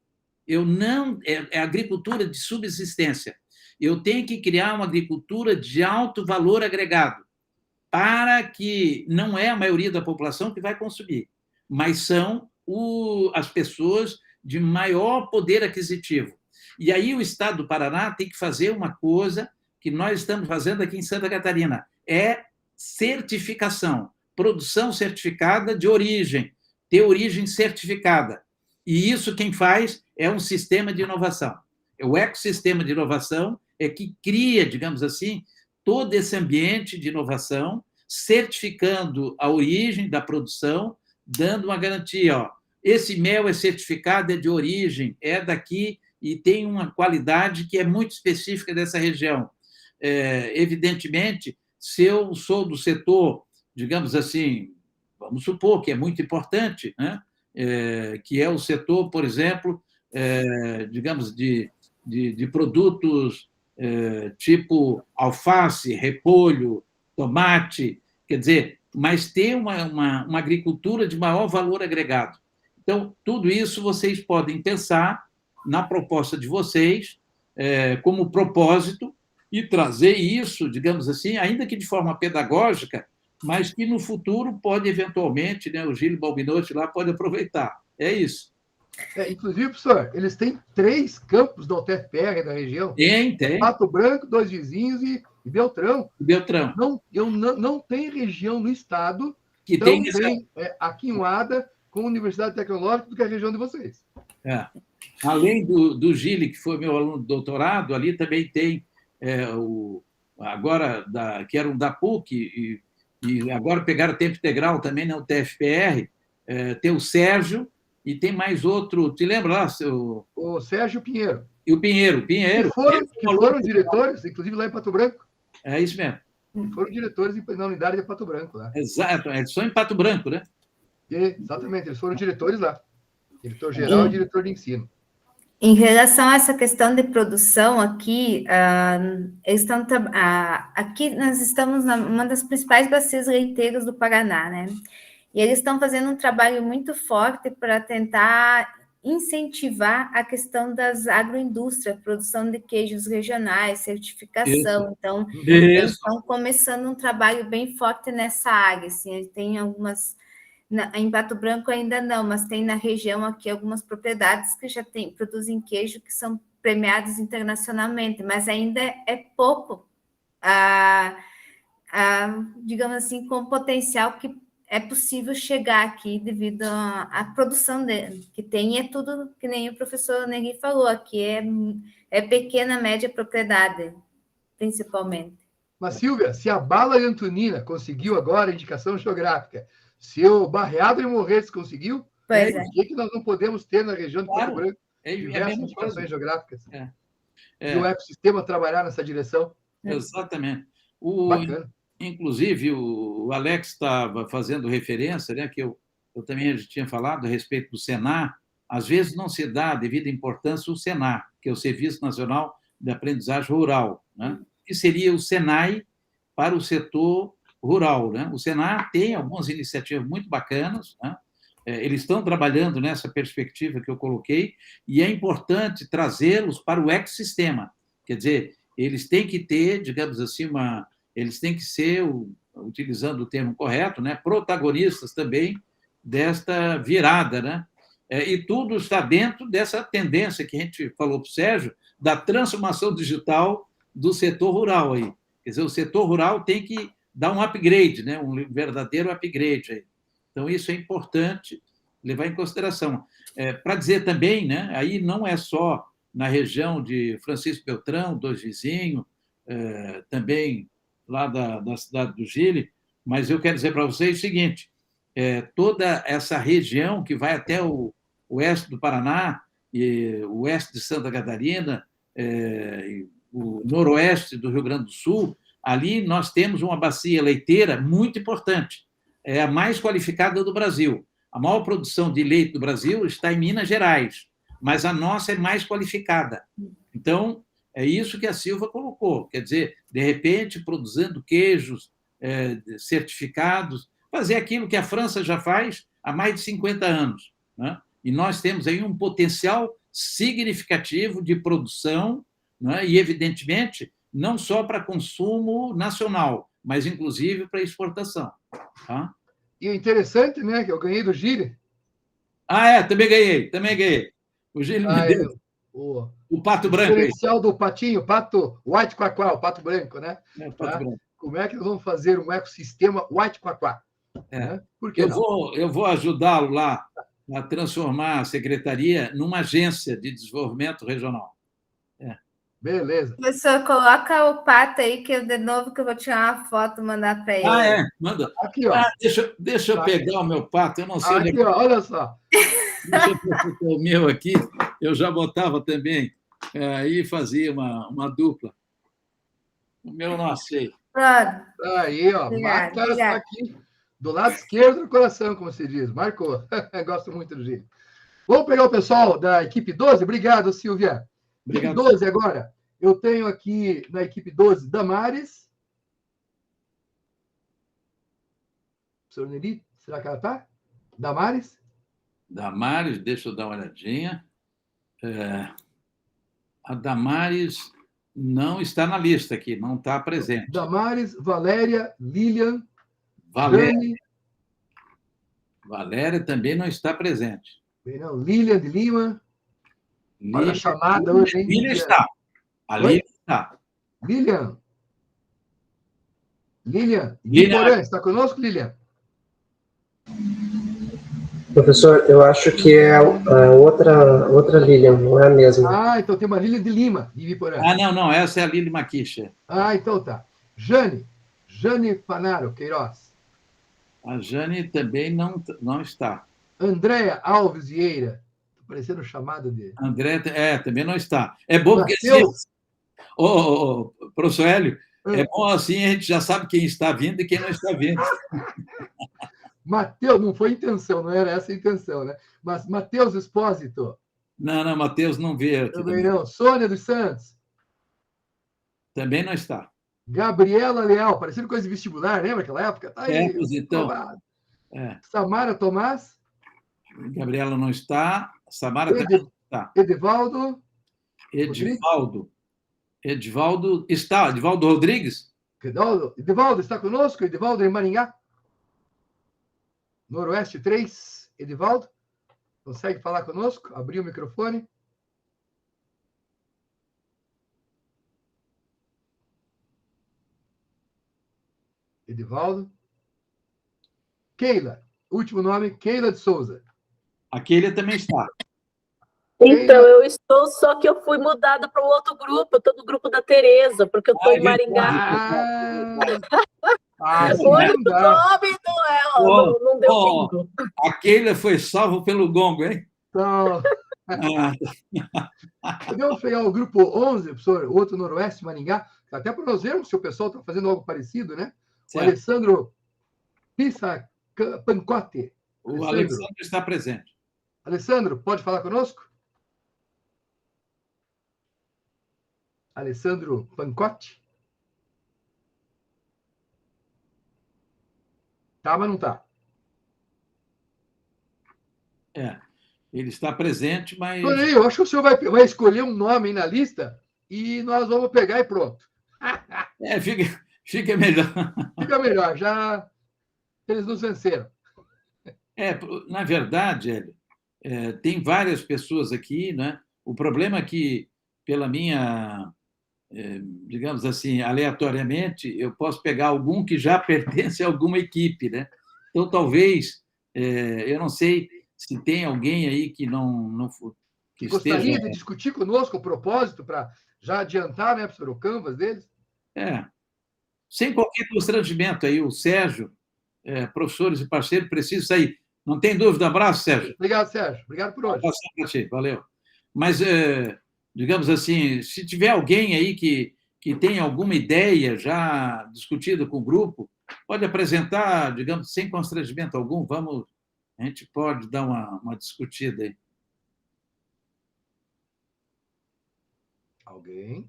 É agricultura de subsistência. Eu tenho que criar uma agricultura de alto valor agregado, para que não é a maioria da população que vai consumir, mas são as pessoas de maior poder aquisitivo. E aí o Estado do Paraná tem que fazer uma coisa que nós estamos fazendo aqui em Santa Catarina, é certificação, produção certificada de origem, ter origem certificada. E isso quem faz é um sistema de inovação. O ecossistema de inovação é que cria, digamos assim, todo esse ambiente de inovação, certificando a origem da produção, dando uma garantia. Ó, esse mel é certificado, é de origem, é daqui e tem uma qualidade que é muito específica dessa região. Evidentemente, se eu sou do setor, digamos assim, vamos supor que é muito importante, né? Que é o setor, por exemplo, digamos, de produtos tipo alface, repolho, tomate, quer dizer, mas ter uma agricultura de maior valor agregado. Então, tudo isso vocês podem pensar na proposta de vocês como propósito e trazer isso, digamos assim, ainda que de forma pedagógica, mas que no futuro pode, eventualmente, né, o Gílio Balbinotti lá pode aproveitar. É isso. Inclusive, professor, eles têm 3 campos da UTFPR na região. Tem. Pato Branco, Dois Vizinhos E Beltrão. Beltrão. Não tem região no estado Que tão tem bem aquinhoada com a Universidade Tecnológica do que a região de vocês. Além do Gili, que foi meu aluno de doutorado, ali também tem que era um da PUC, e agora pegaram tempo integral também na UTFPR, tem o Sérgio, e tem mais outro, te lembra lá? O Sérgio Pinheiro. E o Pinheiro. Que foram diretores, inclusive lá em Pato Branco. É isso mesmo. Foram diretores na unidade de Pato Branco. Lá. Exato, é só em Pato Branco, né? Exatamente, eles foram diretores lá. Diretor-geral e diretor de ensino. Em relação a essa questão de produção aqui, aqui nós estamos numa das principais bacias leiteiras do Paraná, né? E eles estão fazendo um trabalho muito forte para tentar incentivar a questão das agroindústrias, produção de queijos regionais, certificação. Isso. Então, Isso. eles estão começando um trabalho bem forte nessa área. Assim, tem algumas... Em Pato Branco ainda não, mas tem na região aqui algumas propriedades que já produzem queijo que são premiados internacionalmente, mas ainda é pouco, digamos assim, com o potencial que é possível chegar aqui devido à produção que tem. É tudo que nem o professor Negri falou, aqui é pequena, média propriedade, principalmente. Mas, Silvia, se a Bala Antonina conseguiu agora a indicação geográfica, se o Barreado de Morretes conseguiu, o que nós não podemos ter na região de Pato Branco? Diversas indicações geográficas. E o ecossistema trabalhar nessa direção. Exatamente. Bacana. Inclusive, o Alex estava fazendo referência, né, que eu também tinha falado a respeito do Senar. Às vezes não se dá a devida importância o Senar, que é o Serviço Nacional de Aprendizagem Rural, né? Que seria o Senai para o setor rural, né? O Senar tem algumas iniciativas muito bacanas, né? Eles estão trabalhando nessa perspectiva que eu coloquei, e é importante trazê-los para o ecossistema. Quer dizer, eles têm que ter, digamos assim, eles têm que ser, utilizando o termo correto, né, protagonistas também desta virada, né? E tudo está dentro dessa tendência que a gente falou para o Sérgio, da transformação digital do setor rural aí. Quer dizer, o setor rural tem que dar um upgrade, né? Um verdadeiro upgrade aí. Então, isso é importante levar em consideração. Para dizer também, né, aí não é só na região de Francisco Beltrão, Dois Vizinhos, também lá da cidade do Gili, mas eu quero dizer para vocês o seguinte, toda essa região que vai até o oeste do Paraná, e o oeste de Santa Catarina, o noroeste do Rio Grande do Sul, ali nós temos uma bacia leiteira muito importante, é a mais qualificada do Brasil. A maior produção de leite do Brasil está em Minas Gerais, mas a nossa é mais qualificada. Então, é isso que a Silva colocou, quer dizer, de repente, produzindo queijos certificados, fazer aquilo que a França já faz há mais de 50 anos, né? E nós temos aí um potencial significativo de produção, né? E, evidentemente, não só para consumo nacional, mas, inclusive, para exportação. Tá? E é interessante, né, que eu ganhei do Gili. Também ganhei. O Gili me deu o pato branco. O diferencial do patinho, pato white quaquá, o pato branco, né? Pato branco. Como é que nós vamos fazer um ecossistema white quaquá? Né? Por que eu vou ajudá-lo lá a transformar a secretaria numa agência de desenvolvimento regional. Beleza. Professor, coloca o pato aí, que eu vou tirar uma foto e mandar para ele. Manda. Aqui, ó. Deixa eu pegar o meu pato, eu não sei. Aqui, ó, olha só. Deixa eu pegar o meu aqui, eu já botava também, e fazia uma dupla. O meu não achei. Pronto. Aí, ó, marca aqui, do lado esquerdo do coração, como se diz. Marcou. Gosto muito do Gili. Vamos pegar o pessoal da equipe 12? Obrigado, Silvia. Obrigado. Equipe 12 agora. Eu tenho aqui na equipe 12 Damares. Professor Neri, será que ela está? Damares? Damares, deixa eu dar uma olhadinha. A Damares não está na lista aqui, não está presente. Damares, Valéria, Lilian, Valéria também não está presente. Não, Lilian de Lima. Olha a chamada hoje, hein? Lilian está. A Lilian está. Lilian. Lilian. Lilian. Porã, está conosco, Lilian? Professor, eu acho que é a outra Lilian, não é a mesma. Ah, então tem uma Lilian de Lima, de Ibiporã. Ah, não, essa é a Lili Maquixa. Ah, então tá. Jane Panaro Queiroz. A Jane também não está. Andréa Alves Vieira. Está parecendo chamada de... André, também não está. É bom porque Mateus. professor Hélio, é bom assim, a gente já sabe quem está vindo e quem não está vindo. Mateus, não foi intenção, não era essa a intenção, né? Mas Mateus Espósito. Não, Matheus não veio aqui. Também não. Sônia dos Santos. Também não está. Gabriela Leal, parecendo coisa de vestibular, lembra aquela época? Tá aí. Então. Samara Tomás. Gabriela não está. Samara também não está. Edivaldo está. Edivaldo Rodrigues? Edivaldo está conosco? Edivaldo em Maringá? Noroeste 3. Edivaldo, consegue falar conosco? Abrir o microfone. Edivaldo. Keila, último nome, Keila de Souza. A Keila também está. Então, eu estou, só que eu fui mudada para um outro grupo, eu estou no grupo da Tereza, porque eu estou em Maringá. O único nome não deu bingo. A Keila foi salvo pelo gongo, hein? Então, podemos pegar o grupo 11, professor, o outro Noroeste, Maringá, até para nós vermos se o pessoal está fazendo algo parecido, né? O Alessandro Pissa Pancotti. O Alessandro está presente. Alessandro, pode falar conosco? Alessandro Pancotti? Tá, mas não tá. Ele está presente, mas... Eu acho que o senhor vai escolher um nome aí na lista e nós vamos pegar e pronto. Fica melhor. Fica melhor, já eles nos venceram. Na verdade, Hélio, tem várias pessoas aqui, né? O problema é que, pela minha, digamos assim, aleatoriamente, eu posso pegar algum que já pertence a alguma equipe, né? Então, talvez, eu não sei se tem alguém aí que não que gostaria esteja... de discutir conosco o propósito para já adiantar, né, professor, o canvas deles? Sem qualquer constrangimento aí, o Sérgio, professores e parceiros, precisa sair. Não tem dúvida. Abraço, Sérgio. Obrigado, Sérgio. Obrigado por hoje. Abraço para ti. Valeu. Mas, digamos assim, se tiver alguém aí que tem alguma ideia já discutida com o grupo, pode apresentar, digamos, sem constrangimento algum. A gente pode dar uma discutida aí. Alguém?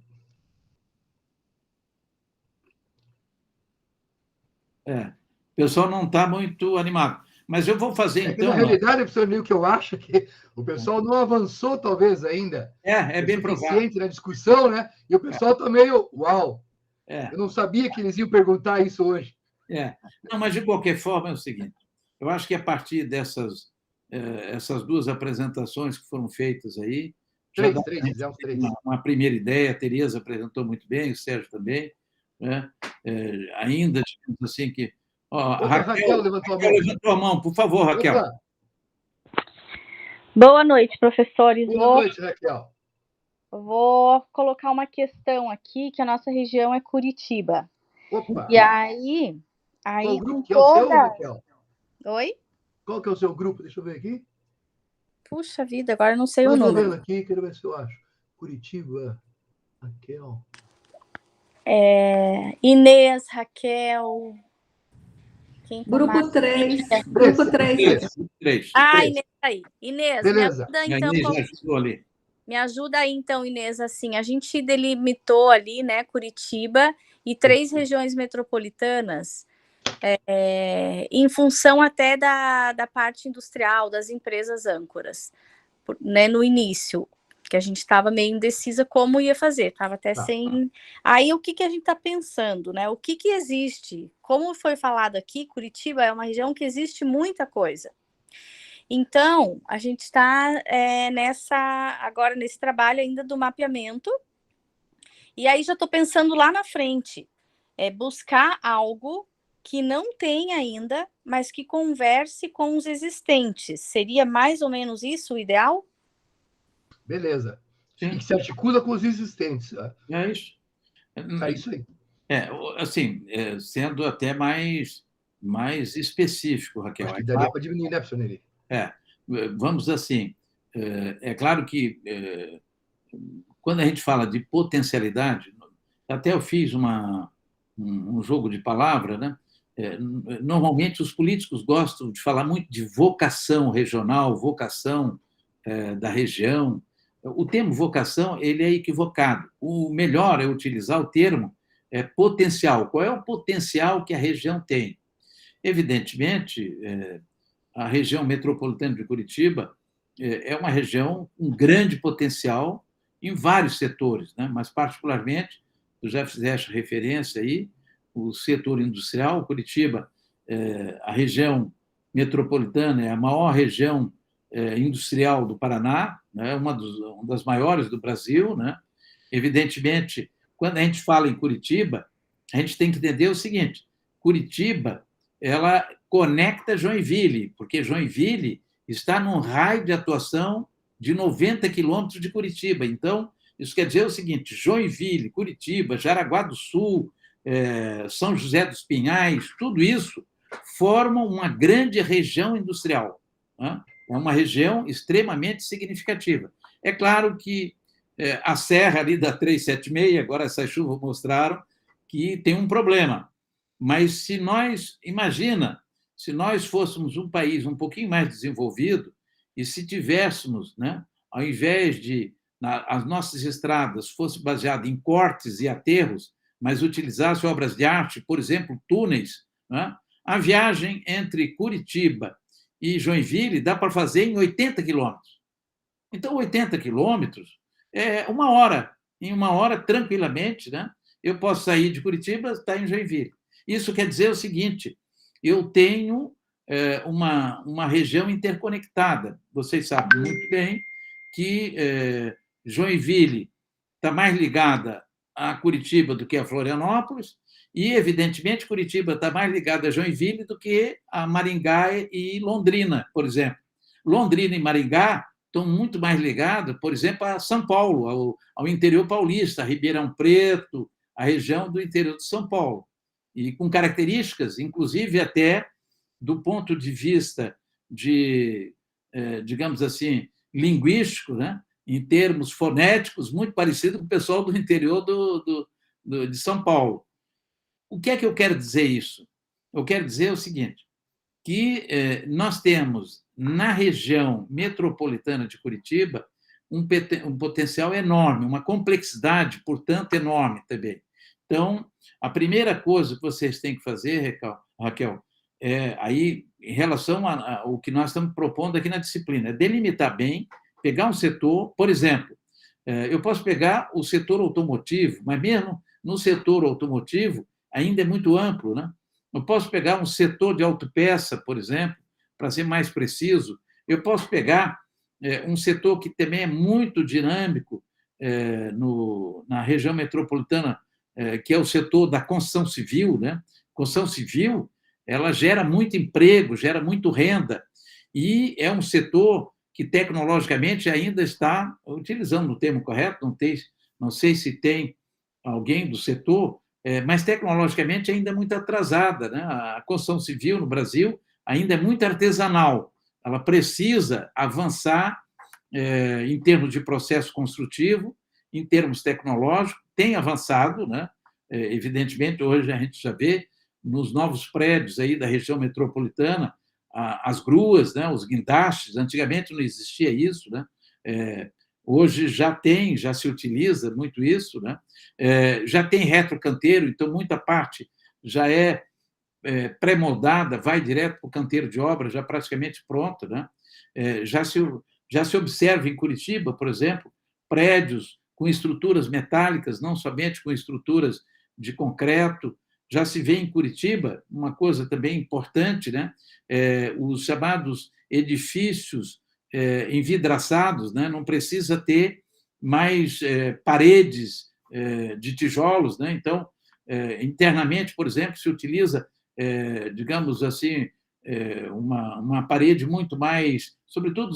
O pessoal não está muito animado. Mas eu vou fazer, então... Na realidade, professor Nil, que eu acho que o pessoal não avançou, talvez, ainda. É bem provável. Na discussão, né? E o pessoal está meio... Uau! Eu não sabia que eles iam perguntar isso hoje. Não, mas, de qualquer forma, é o seguinte. Eu acho que, a partir essas duas apresentações que foram feitas aí... Três. Uma primeira ideia. A Tereza apresentou muito bem, o Sérgio também. Né? Ainda, digamos assim, que... a Raquel levantou a mão. Por favor, Raquel. Opa. Boa noite, professores. Boa noite, Raquel. Vou colocar uma questão aqui, que a nossa região é Curitiba. Opa. E aí qual grupo que é o seu, Raquel? Oi? Qual que é o seu grupo? Deixa eu ver aqui. Puxa vida, agora eu não sei o número. Estou vendo aqui, quero ver se eu acho. Curitiba, Raquel. Inês, Raquel... Grupo 3. Grupo 3. Inês aí. Inês, beleza. Me ajuda aí, então, Inês, assim, a gente delimitou ali, né, Curitiba e 3 regiões metropolitanas, em função até da parte industrial, das empresas âncoras, né, no início, que a gente estava meio indecisa como ia fazer, estava até sem... Aí, o que a gente está pensando, né? O que existe? Como foi falado aqui, Curitiba é uma região que existe muita coisa. Então, a gente está agora nesse trabalho ainda do mapeamento, e aí já estou pensando lá na frente. buscar algo que não tem ainda, mas que converse com os existentes. Seria mais ou menos isso o ideal? Beleza. Sim. E que se articula com os existentes. É isso. É isso aí. Assim, sendo até mais específico, Raquel. Acho que daria para diminuir, né, professor Neri? Vamos assim, é claro que quando a gente fala de potencialidade, até eu fiz um jogo de palavra, né? Normalmente os políticos gostam de falar muito de vocação regional, vocação da região. O termo vocação ele é equivocado. O melhor é utilizar o termo potencial. Qual é o potencial que a região tem? Evidentemente, a região metropolitana de Curitiba é uma região com grande potencial em vários setores, né? Mas, particularmente, tu já fizeste referência aí, o setor industrial, Curitiba, a região metropolitana é a maior região industrial do Paraná, né? Uma das maiores do Brasil, né? Evidentemente, quando a gente fala em Curitiba, a gente tem que entender o seguinte: Curitiba ela conecta Joinville, porque Joinville está num raio de atuação de 90 quilômetros de Curitiba. Então, isso quer dizer o seguinte: Joinville, Curitiba, Jaraguá do Sul, São José dos Pinhais, tudo isso formam uma grande região industrial, né? É uma região extremamente significativa. É claro que a serra ali da 376, agora essas chuvas mostraram que tem um problema. Mas imagina, se nós fôssemos um país um pouquinho mais desenvolvido e se tivéssemos, né, ao invés de as nossas estradas fossem baseadas em cortes e aterros, mas utilizasse obras de arte, por exemplo, túneis, né, a viagem entre Curitiba e Joinville dá para fazer em 80 quilômetros. Então, 80 quilômetros é uma hora. Em uma hora, tranquilamente, né, eu posso sair de Curitiba e estar em Joinville. Isso quer dizer o seguinte: eu tenho uma região interconectada. Vocês sabem muito bem que Joinville está mais ligada a Curitiba do que a Florianópolis e, evidentemente, Curitiba está mais ligada a Joinville do que a Maringá e Londrina, por exemplo. Londrina e Maringá estão muito mais ligados, por exemplo, a São Paulo, ao interior paulista, a Ribeirão Preto, a região do interior de São Paulo. E com características, inclusive até do ponto de vista digamos assim, linguístico, né? Em termos fonéticos, muito parecido com o pessoal do interior de São Paulo. O que é que eu quero dizer isso? Eu quero dizer o seguinte, que nós temos, na região metropolitana de Curitiba, um potencial enorme, uma complexidade, portanto, enorme também. Então, a primeira coisa que vocês têm que fazer, Raquel, aí, em relação ao que nós estamos propondo aqui na disciplina, é delimitar bem, pegar um setor, por exemplo, eu posso pegar o setor automotivo, mas mesmo no setor automotivo ainda é muito amplo, né? Eu posso pegar um setor de autopeça, por exemplo, para ser mais preciso, eu posso pegar um setor que também é muito dinâmico na região metropolitana, que é o setor da construção civil, né? Construção civil, ela gera muito emprego, gera muito renda, e é um setor que tecnologicamente ainda está, utilizando o termo correto, não sei se tem alguém do setor, mas tecnologicamente ainda é muito atrasada, né? A construção civil no Brasil ainda é muito artesanal, ela precisa avançar em termos de processo construtivo, em termos tecnológicos, tem avançado, né? Evidentemente, hoje a gente já vê nos novos prédios aí da região metropolitana as gruas, né? Os guindastes, antigamente não existia isso, né? Hoje já se utiliza muito isso, né? Já tem retrocanteiro, então muita parte já é pré-moldada, vai direto para o canteiro de obra, já praticamente pronta, né? Já se observa em Curitiba, por exemplo, prédios com estruturas metálicas, não somente com estruturas de concreto. Já se vê em Curitiba uma coisa também importante, né? Os chamados edifícios envidraçados, né? Não precisa ter mais paredes de tijolos, né? Então, internamente, por exemplo, se utiliza, digamos assim, uma parede muito mais, sobretudo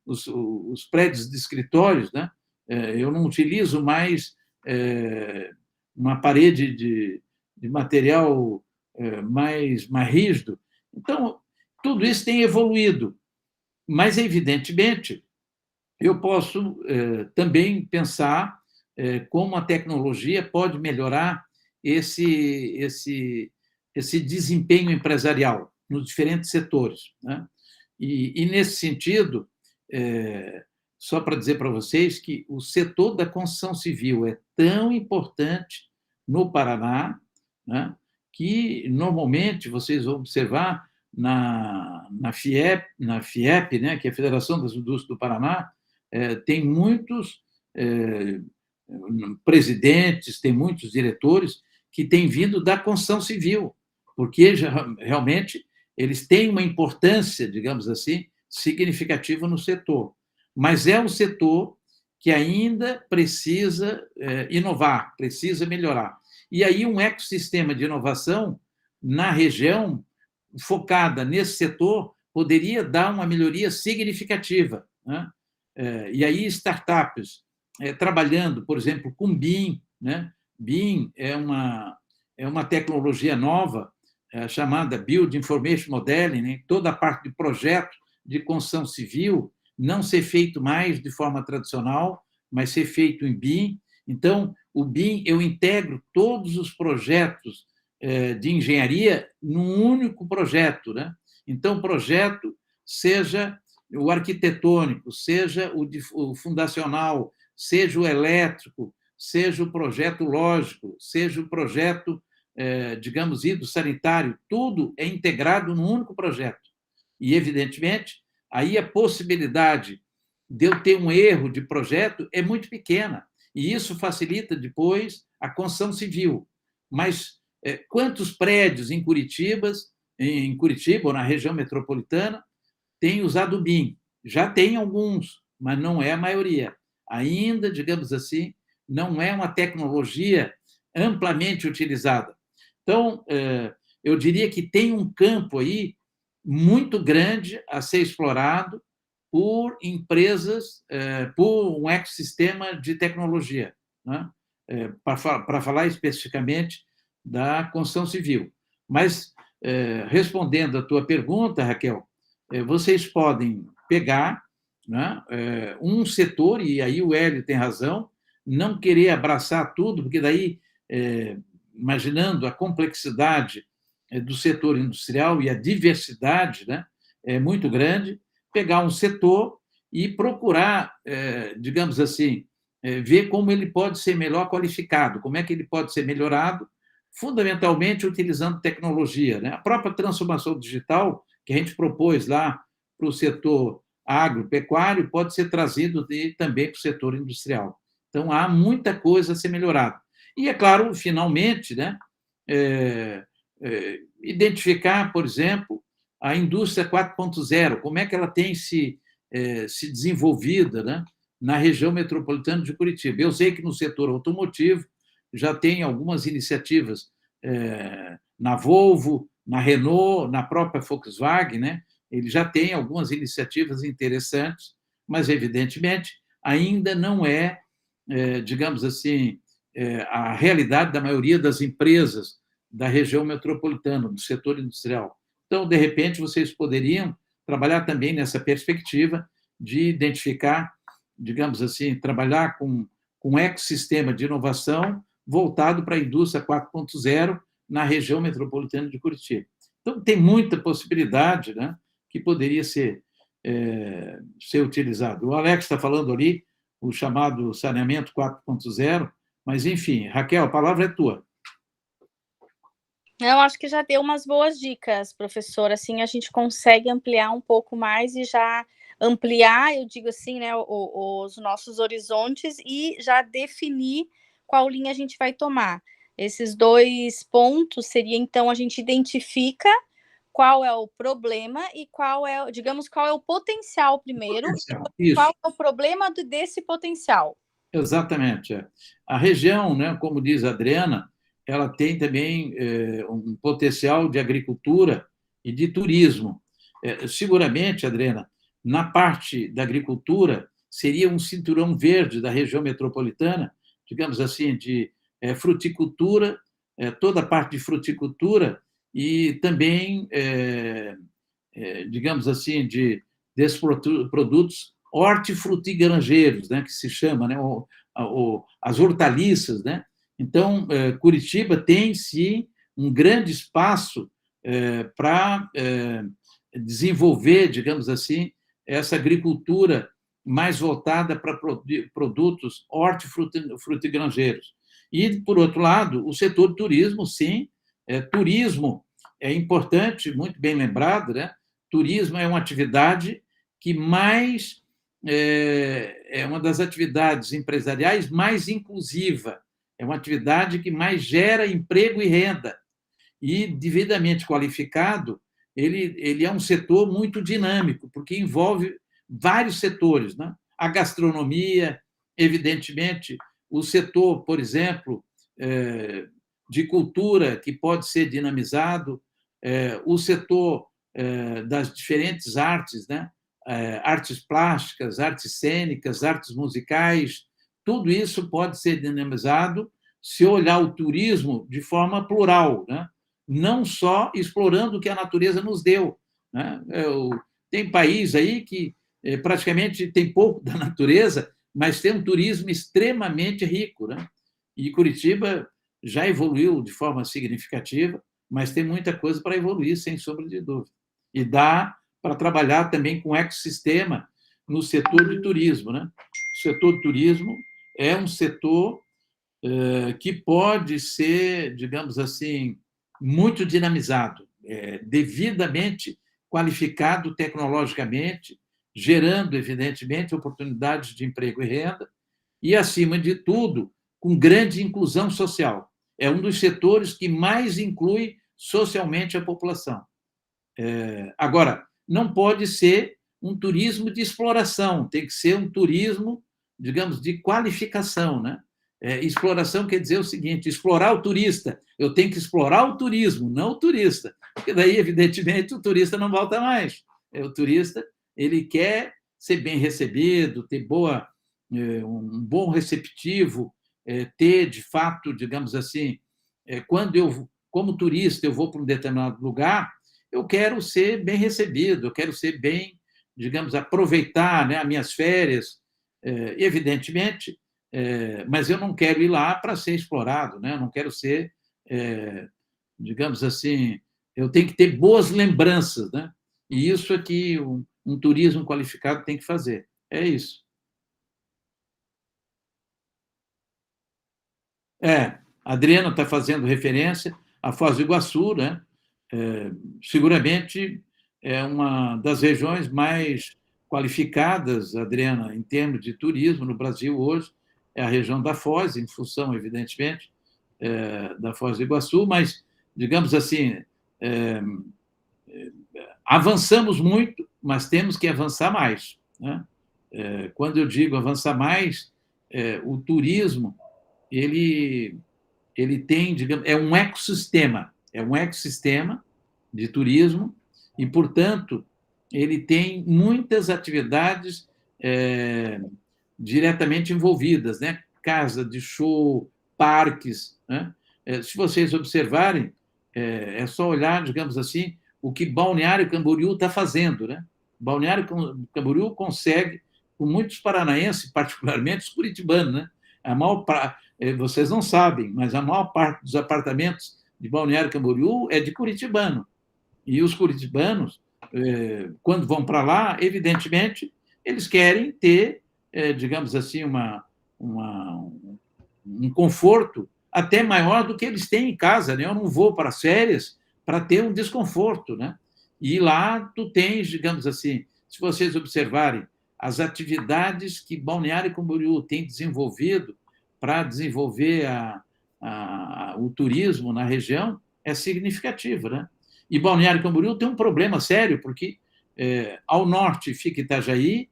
os prédios de escritórios, né? Eu não utilizo mais uma parede de material mais rígido. Então, tudo isso tem evoluído, mas, evidentemente, eu posso também pensar como a tecnologia pode melhorar esse desempenho empresarial nos diferentes setores, né? E, nesse sentido, só para dizer para vocês que o setor da construção civil é tão importante no Paraná, né, que, normalmente, vocês vão observar na FIEP, né, que é a Federação das Indústrias do Paraná, tem muitos presidentes, tem muitos diretores que têm vindo da construção civil, porque realmente eles têm uma importância, digamos assim, significativa no setor. Mas é um setor que ainda precisa inovar, precisa melhorar. E aí um ecossistema de inovação na região, focada nesse setor, poderia dar uma melhoria significativa, né? E aí startups trabalhando, por exemplo, com BIM, né? BIM é uma tecnologia nova chamada Build Information Modeling, né? Toda a parte de projeto de construção civil não ser feito mais de forma tradicional, mas ser feito em BIM. Então, o BIM, eu integro todos os projetos de engenharia num único projeto, né? Então, o projeto, seja o arquitetônico, seja o fundacional, seja o elétrico, seja o projeto lógico, seja o projeto, digamos, hidrossanitário, tudo é integrado num único projeto. E, evidentemente, aí a possibilidade de eu ter um erro de projeto é muito pequena, e isso facilita depois a construção civil. Mas quantos prédios em Curitiba ou na região metropolitana têm usado o BIM? Já tem alguns, mas não é a maioria. Ainda, digamos assim, não é uma tecnologia amplamente utilizada. Então, eu diria que tem um campo aí muito grande a ser explorado por empresas, por um ecossistema de tecnologia, né? Para falar especificamente da construção civil. Mas, respondendo à tua pergunta, Raquel, vocês podem pegar, né, um setor, e aí o Hélio tem razão, não querer abraçar tudo, porque daí, imaginando a complexidade do setor industrial e a diversidade, né, é muito grande, pegar um setor e procurar, digamos assim, ver como ele pode ser melhor qualificado, como é que ele pode ser melhorado, fundamentalmente utilizando tecnologia, né? A própria transformação digital que a gente propôs lá para o setor agropecuário pode ser trazido também para o setor industrial. Então, há muita coisa a ser melhorada. E, é claro, finalmente, né, identificar, por exemplo, a indústria 4.0, como é que ela tem se desenvolvida, né, na região metropolitana de Curitiba. Eu sei que no setor automotivo já tem algumas iniciativas na Volvo, na Renault, na própria Volkswagen, né? Ele já tem algumas iniciativas interessantes, mas, evidentemente, ainda não digamos assim, a realidade da maioria das empresas da região metropolitana, do setor industrial. Então, de repente, vocês poderiam trabalhar também nessa perspectiva de identificar, digamos assim, trabalhar com um ecossistema de inovação voltado para a indústria 4.0 na região metropolitana de Curitiba. Então, tem muita possibilidade, né, que poderia ser utilizado. O Alex está falando ali, o chamado saneamento 4.0, mas, enfim, Raquel, a palavra é tua. Eu acho que já deu umas boas dicas, professor. Assim, a gente consegue ampliar um pouco mais e já ampliar, eu digo assim, né, os nossos horizontes e já definir qual linha a gente vai tomar. Esses 2 pontos seria, então, a gente identifica qual é o problema e qual é o potencial primeiro, e qual é o problema desse potencial. Exatamente. A região, né, como diz a Adriana, ela tem também um potencial de agricultura e de turismo. Seguramente, Adriana, na parte da agricultura, seria um cinturão verde da região metropolitana, digamos assim, de fruticultura, toda a parte de fruticultura e também, digamos assim, desses produtos hortifrutigranjeiros, né, que se chama, né, as hortaliças, né? Então, Curitiba tem, sim, um grande espaço para desenvolver, digamos assim, essa agricultura mais voltada para produtos hortifrutigranjeiros. E, por outro lado, o setor do turismo, sim, turismo é importante, muito bem lembrado, né? Turismo é uma atividade que mais é uma das atividades empresariais mais inclusiva, é uma atividade que mais gera emprego e renda. E, devidamente qualificado, ele é um setor muito dinâmico, porque envolve vários setores, né? A gastronomia, evidentemente, o setor, por exemplo, de cultura, que pode ser dinamizado, o setor das diferentes artes, né? Artes plásticas, artes cênicas, artes musicais, tudo isso pode ser dinamizado se olhar o turismo de forma plural, né? Não só explorando o que a natureza nos deu, né? Tem país aí que praticamente tem pouco da natureza, mas tem um turismo extremamente rico, né? E Curitiba já evoluiu de forma significativa, mas tem muita coisa para evoluir, sem sombra de dúvida. E dá para trabalhar também com ecossistema no setor de turismo, né? O setor de turismo é um setor que pode ser, digamos assim, muito dinamizado, devidamente qualificado tecnologicamente, gerando, evidentemente, oportunidades de emprego e renda, e, acima de tudo, com grande inclusão social. É um dos setores que mais inclui socialmente a população. Agora, não pode ser um turismo de exploração, tem que ser um turismo, digamos, de qualificação, né? Exploração quer dizer o seguinte: explorar o turista. Eu tenho que explorar o turismo, não o turista, porque daí, evidentemente, o turista não volta mais. O turista ele quer ser bem recebido, ter um bom receptivo, ter, de fato, digamos assim, quando eu, como turista, eu vou para um determinado lugar, eu quero ser bem recebido, eu quero ser bem, digamos, aproveitar, né, as minhas férias, evidentemente, mas eu não quero ir lá para ser explorado, né? Eu não quero ser, digamos assim, eu tenho que ter boas lembranças, né? E isso é que um turismo qualificado tem que fazer. É isso. A Adriana está fazendo referência à Foz do Iguaçu, né? Seguramente é uma das regiões mais qualificadas, Adriana, em termos de turismo no Brasil hoje, é a região da Foz, em função, evidentemente, da Foz do Iguaçu, mas, digamos assim, avançamos muito, mas temos que avançar mais, né? Quando eu digo avançar mais, o turismo ele tem, digamos, é um ecossistema de turismo e, portanto, ele tem muitas atividades diretamente envolvidas, né? Casa de show, parques, né? Se vocês observarem, é só olhar, digamos assim, o que Balneário Camboriú está fazendo, né? Balneário Camboriú consegue, com muitos paranaenses, particularmente os curitibanos, né? Vocês não sabem, mas a maior parte dos apartamentos de Balneário Camboriú é de curitibano. E os curitibanos, quando vão para lá, evidentemente, eles querem ter, digamos assim, um conforto até maior do que eles têm em casa, né? Eu não vou para as férias para ter um desconforto, né? E lá tu tens, digamos assim, se vocês observarem, as atividades que Balneário Camboriú tem desenvolvido para desenvolver o turismo na região é significativo, né? E Balneário Camboriú tem um problema sério, porque ao norte fica Itajaí,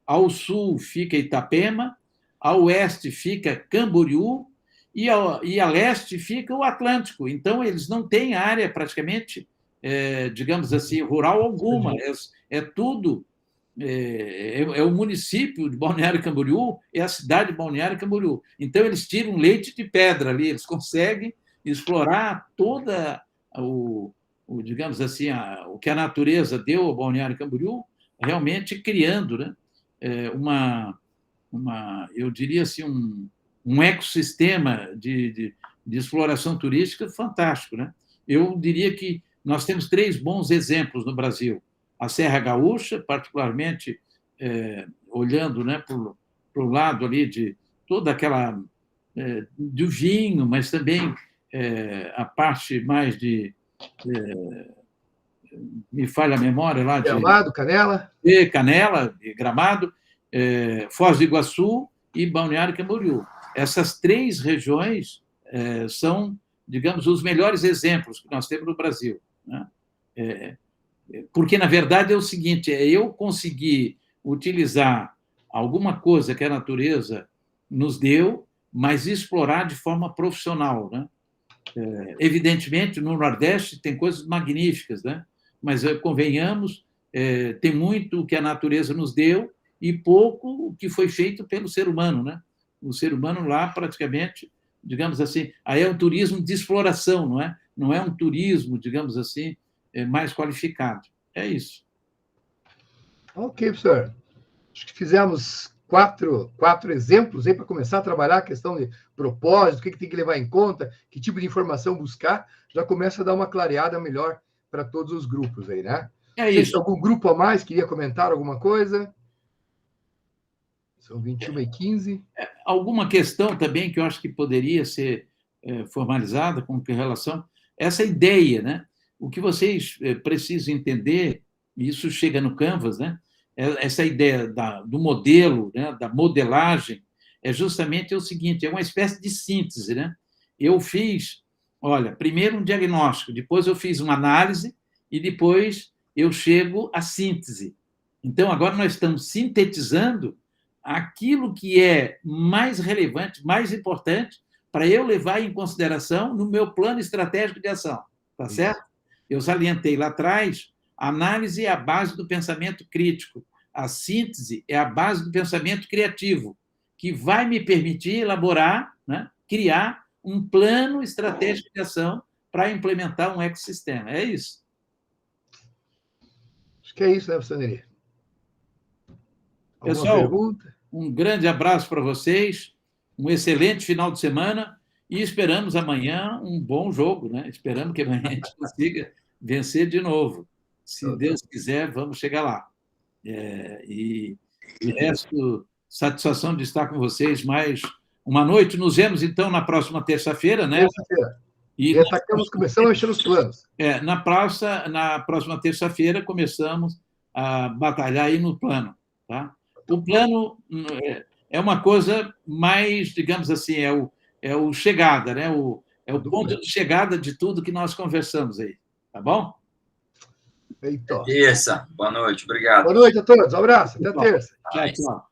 ao sul fica Itapema, ao oeste fica Camboriú, e a leste fica o Atlântico. Então, eles não têm área praticamente, digamos assim, rural alguma. É tudo... É o município de Balneário Camboriú, é a cidade de Balneário Camboriú. Então, eles tiram leite de pedra ali, eles conseguem explorar toda digamos assim, o que a natureza deu ao Balneário Camboriú, realmente criando, né, eu diria assim, um ecossistema de exploração turística fantástico, né? Eu diria que nós temos 3 bons exemplos no Brasil. A Serra Gaúcha, particularmente olhando, né, para o lado ali de toda aquela do vinho, mas também a parte mais de me falha a memória lá de Gramado, Canela, Gramado, Foz do Iguaçu e Balneário Camboriú. Essas 3 regiões são, digamos, os melhores exemplos que nós temos no Brasil, né? Porque, na verdade, é o seguinte, eu consegui utilizar alguma coisa que a natureza nos deu, mas explorar de forma profissional, né? Evidentemente, no Nordeste tem coisas magníficas, né? Mas, convenhamos, tem muito que a natureza nos deu e pouco o que foi feito pelo ser humano, né? O ser humano lá, praticamente, digamos assim, aí é um turismo de exploração, não é? Não é um turismo, digamos assim, mais qualificado. É isso. Ok, professor. Acho que fizemos quatro exemplos aí para começar a trabalhar a questão de propósito, o que tem que levar em conta, que tipo de informação buscar, já começa a dar uma clareada melhor para todos os grupos aí, né? É isso. Algum grupo a mais queria comentar alguma coisa? São 21h15. Alguma questão também que eu acho que poderia ser formalizada com relação a essa ideia, né? O que vocês precisam entender, e isso chega no Canvas, né? Essa ideia do modelo, né? Da modelagem, é justamente o seguinte, é uma espécie de síntese, né? Eu fiz, olha, primeiro um diagnóstico, depois eu fiz uma análise e depois eu chego à síntese. Então, agora nós estamos sintetizando aquilo que é mais relevante, mais importante, para eu levar em consideração no meu plano estratégico de ação, tá certo? Eu salientei lá atrás, a análise é a base do pensamento crítico, a síntese é a base do pensamento criativo, que vai me permitir elaborar, né, criar um plano estratégico de ação para implementar um ecossistema. É isso. Acho que é isso, né, professor Neri? Pessoal, pergunta? Um grande abraço para vocês, um excelente final de semana e esperamos amanhã um bom jogo, né? Esperamos que amanhã a gente consiga vencer de novo. Se Deus quiser, vamos chegar lá. E resto, satisfação de estar com vocês mais uma noite. Nos vemos, então, na próxima terça-feira, né? Terça-feira. E estamos começando a mexer nos planos. Na próxima terça-feira, começamos a batalhar aí no plano, tá? O plano é uma coisa mais, digamos assim, é o chegada, né? É o ponto de chegada de tudo que nós conversamos aí, tá bom? Terça. Boa noite, obrigado. Boa noite a todos, um abraço, até terça. Tchau, tchau.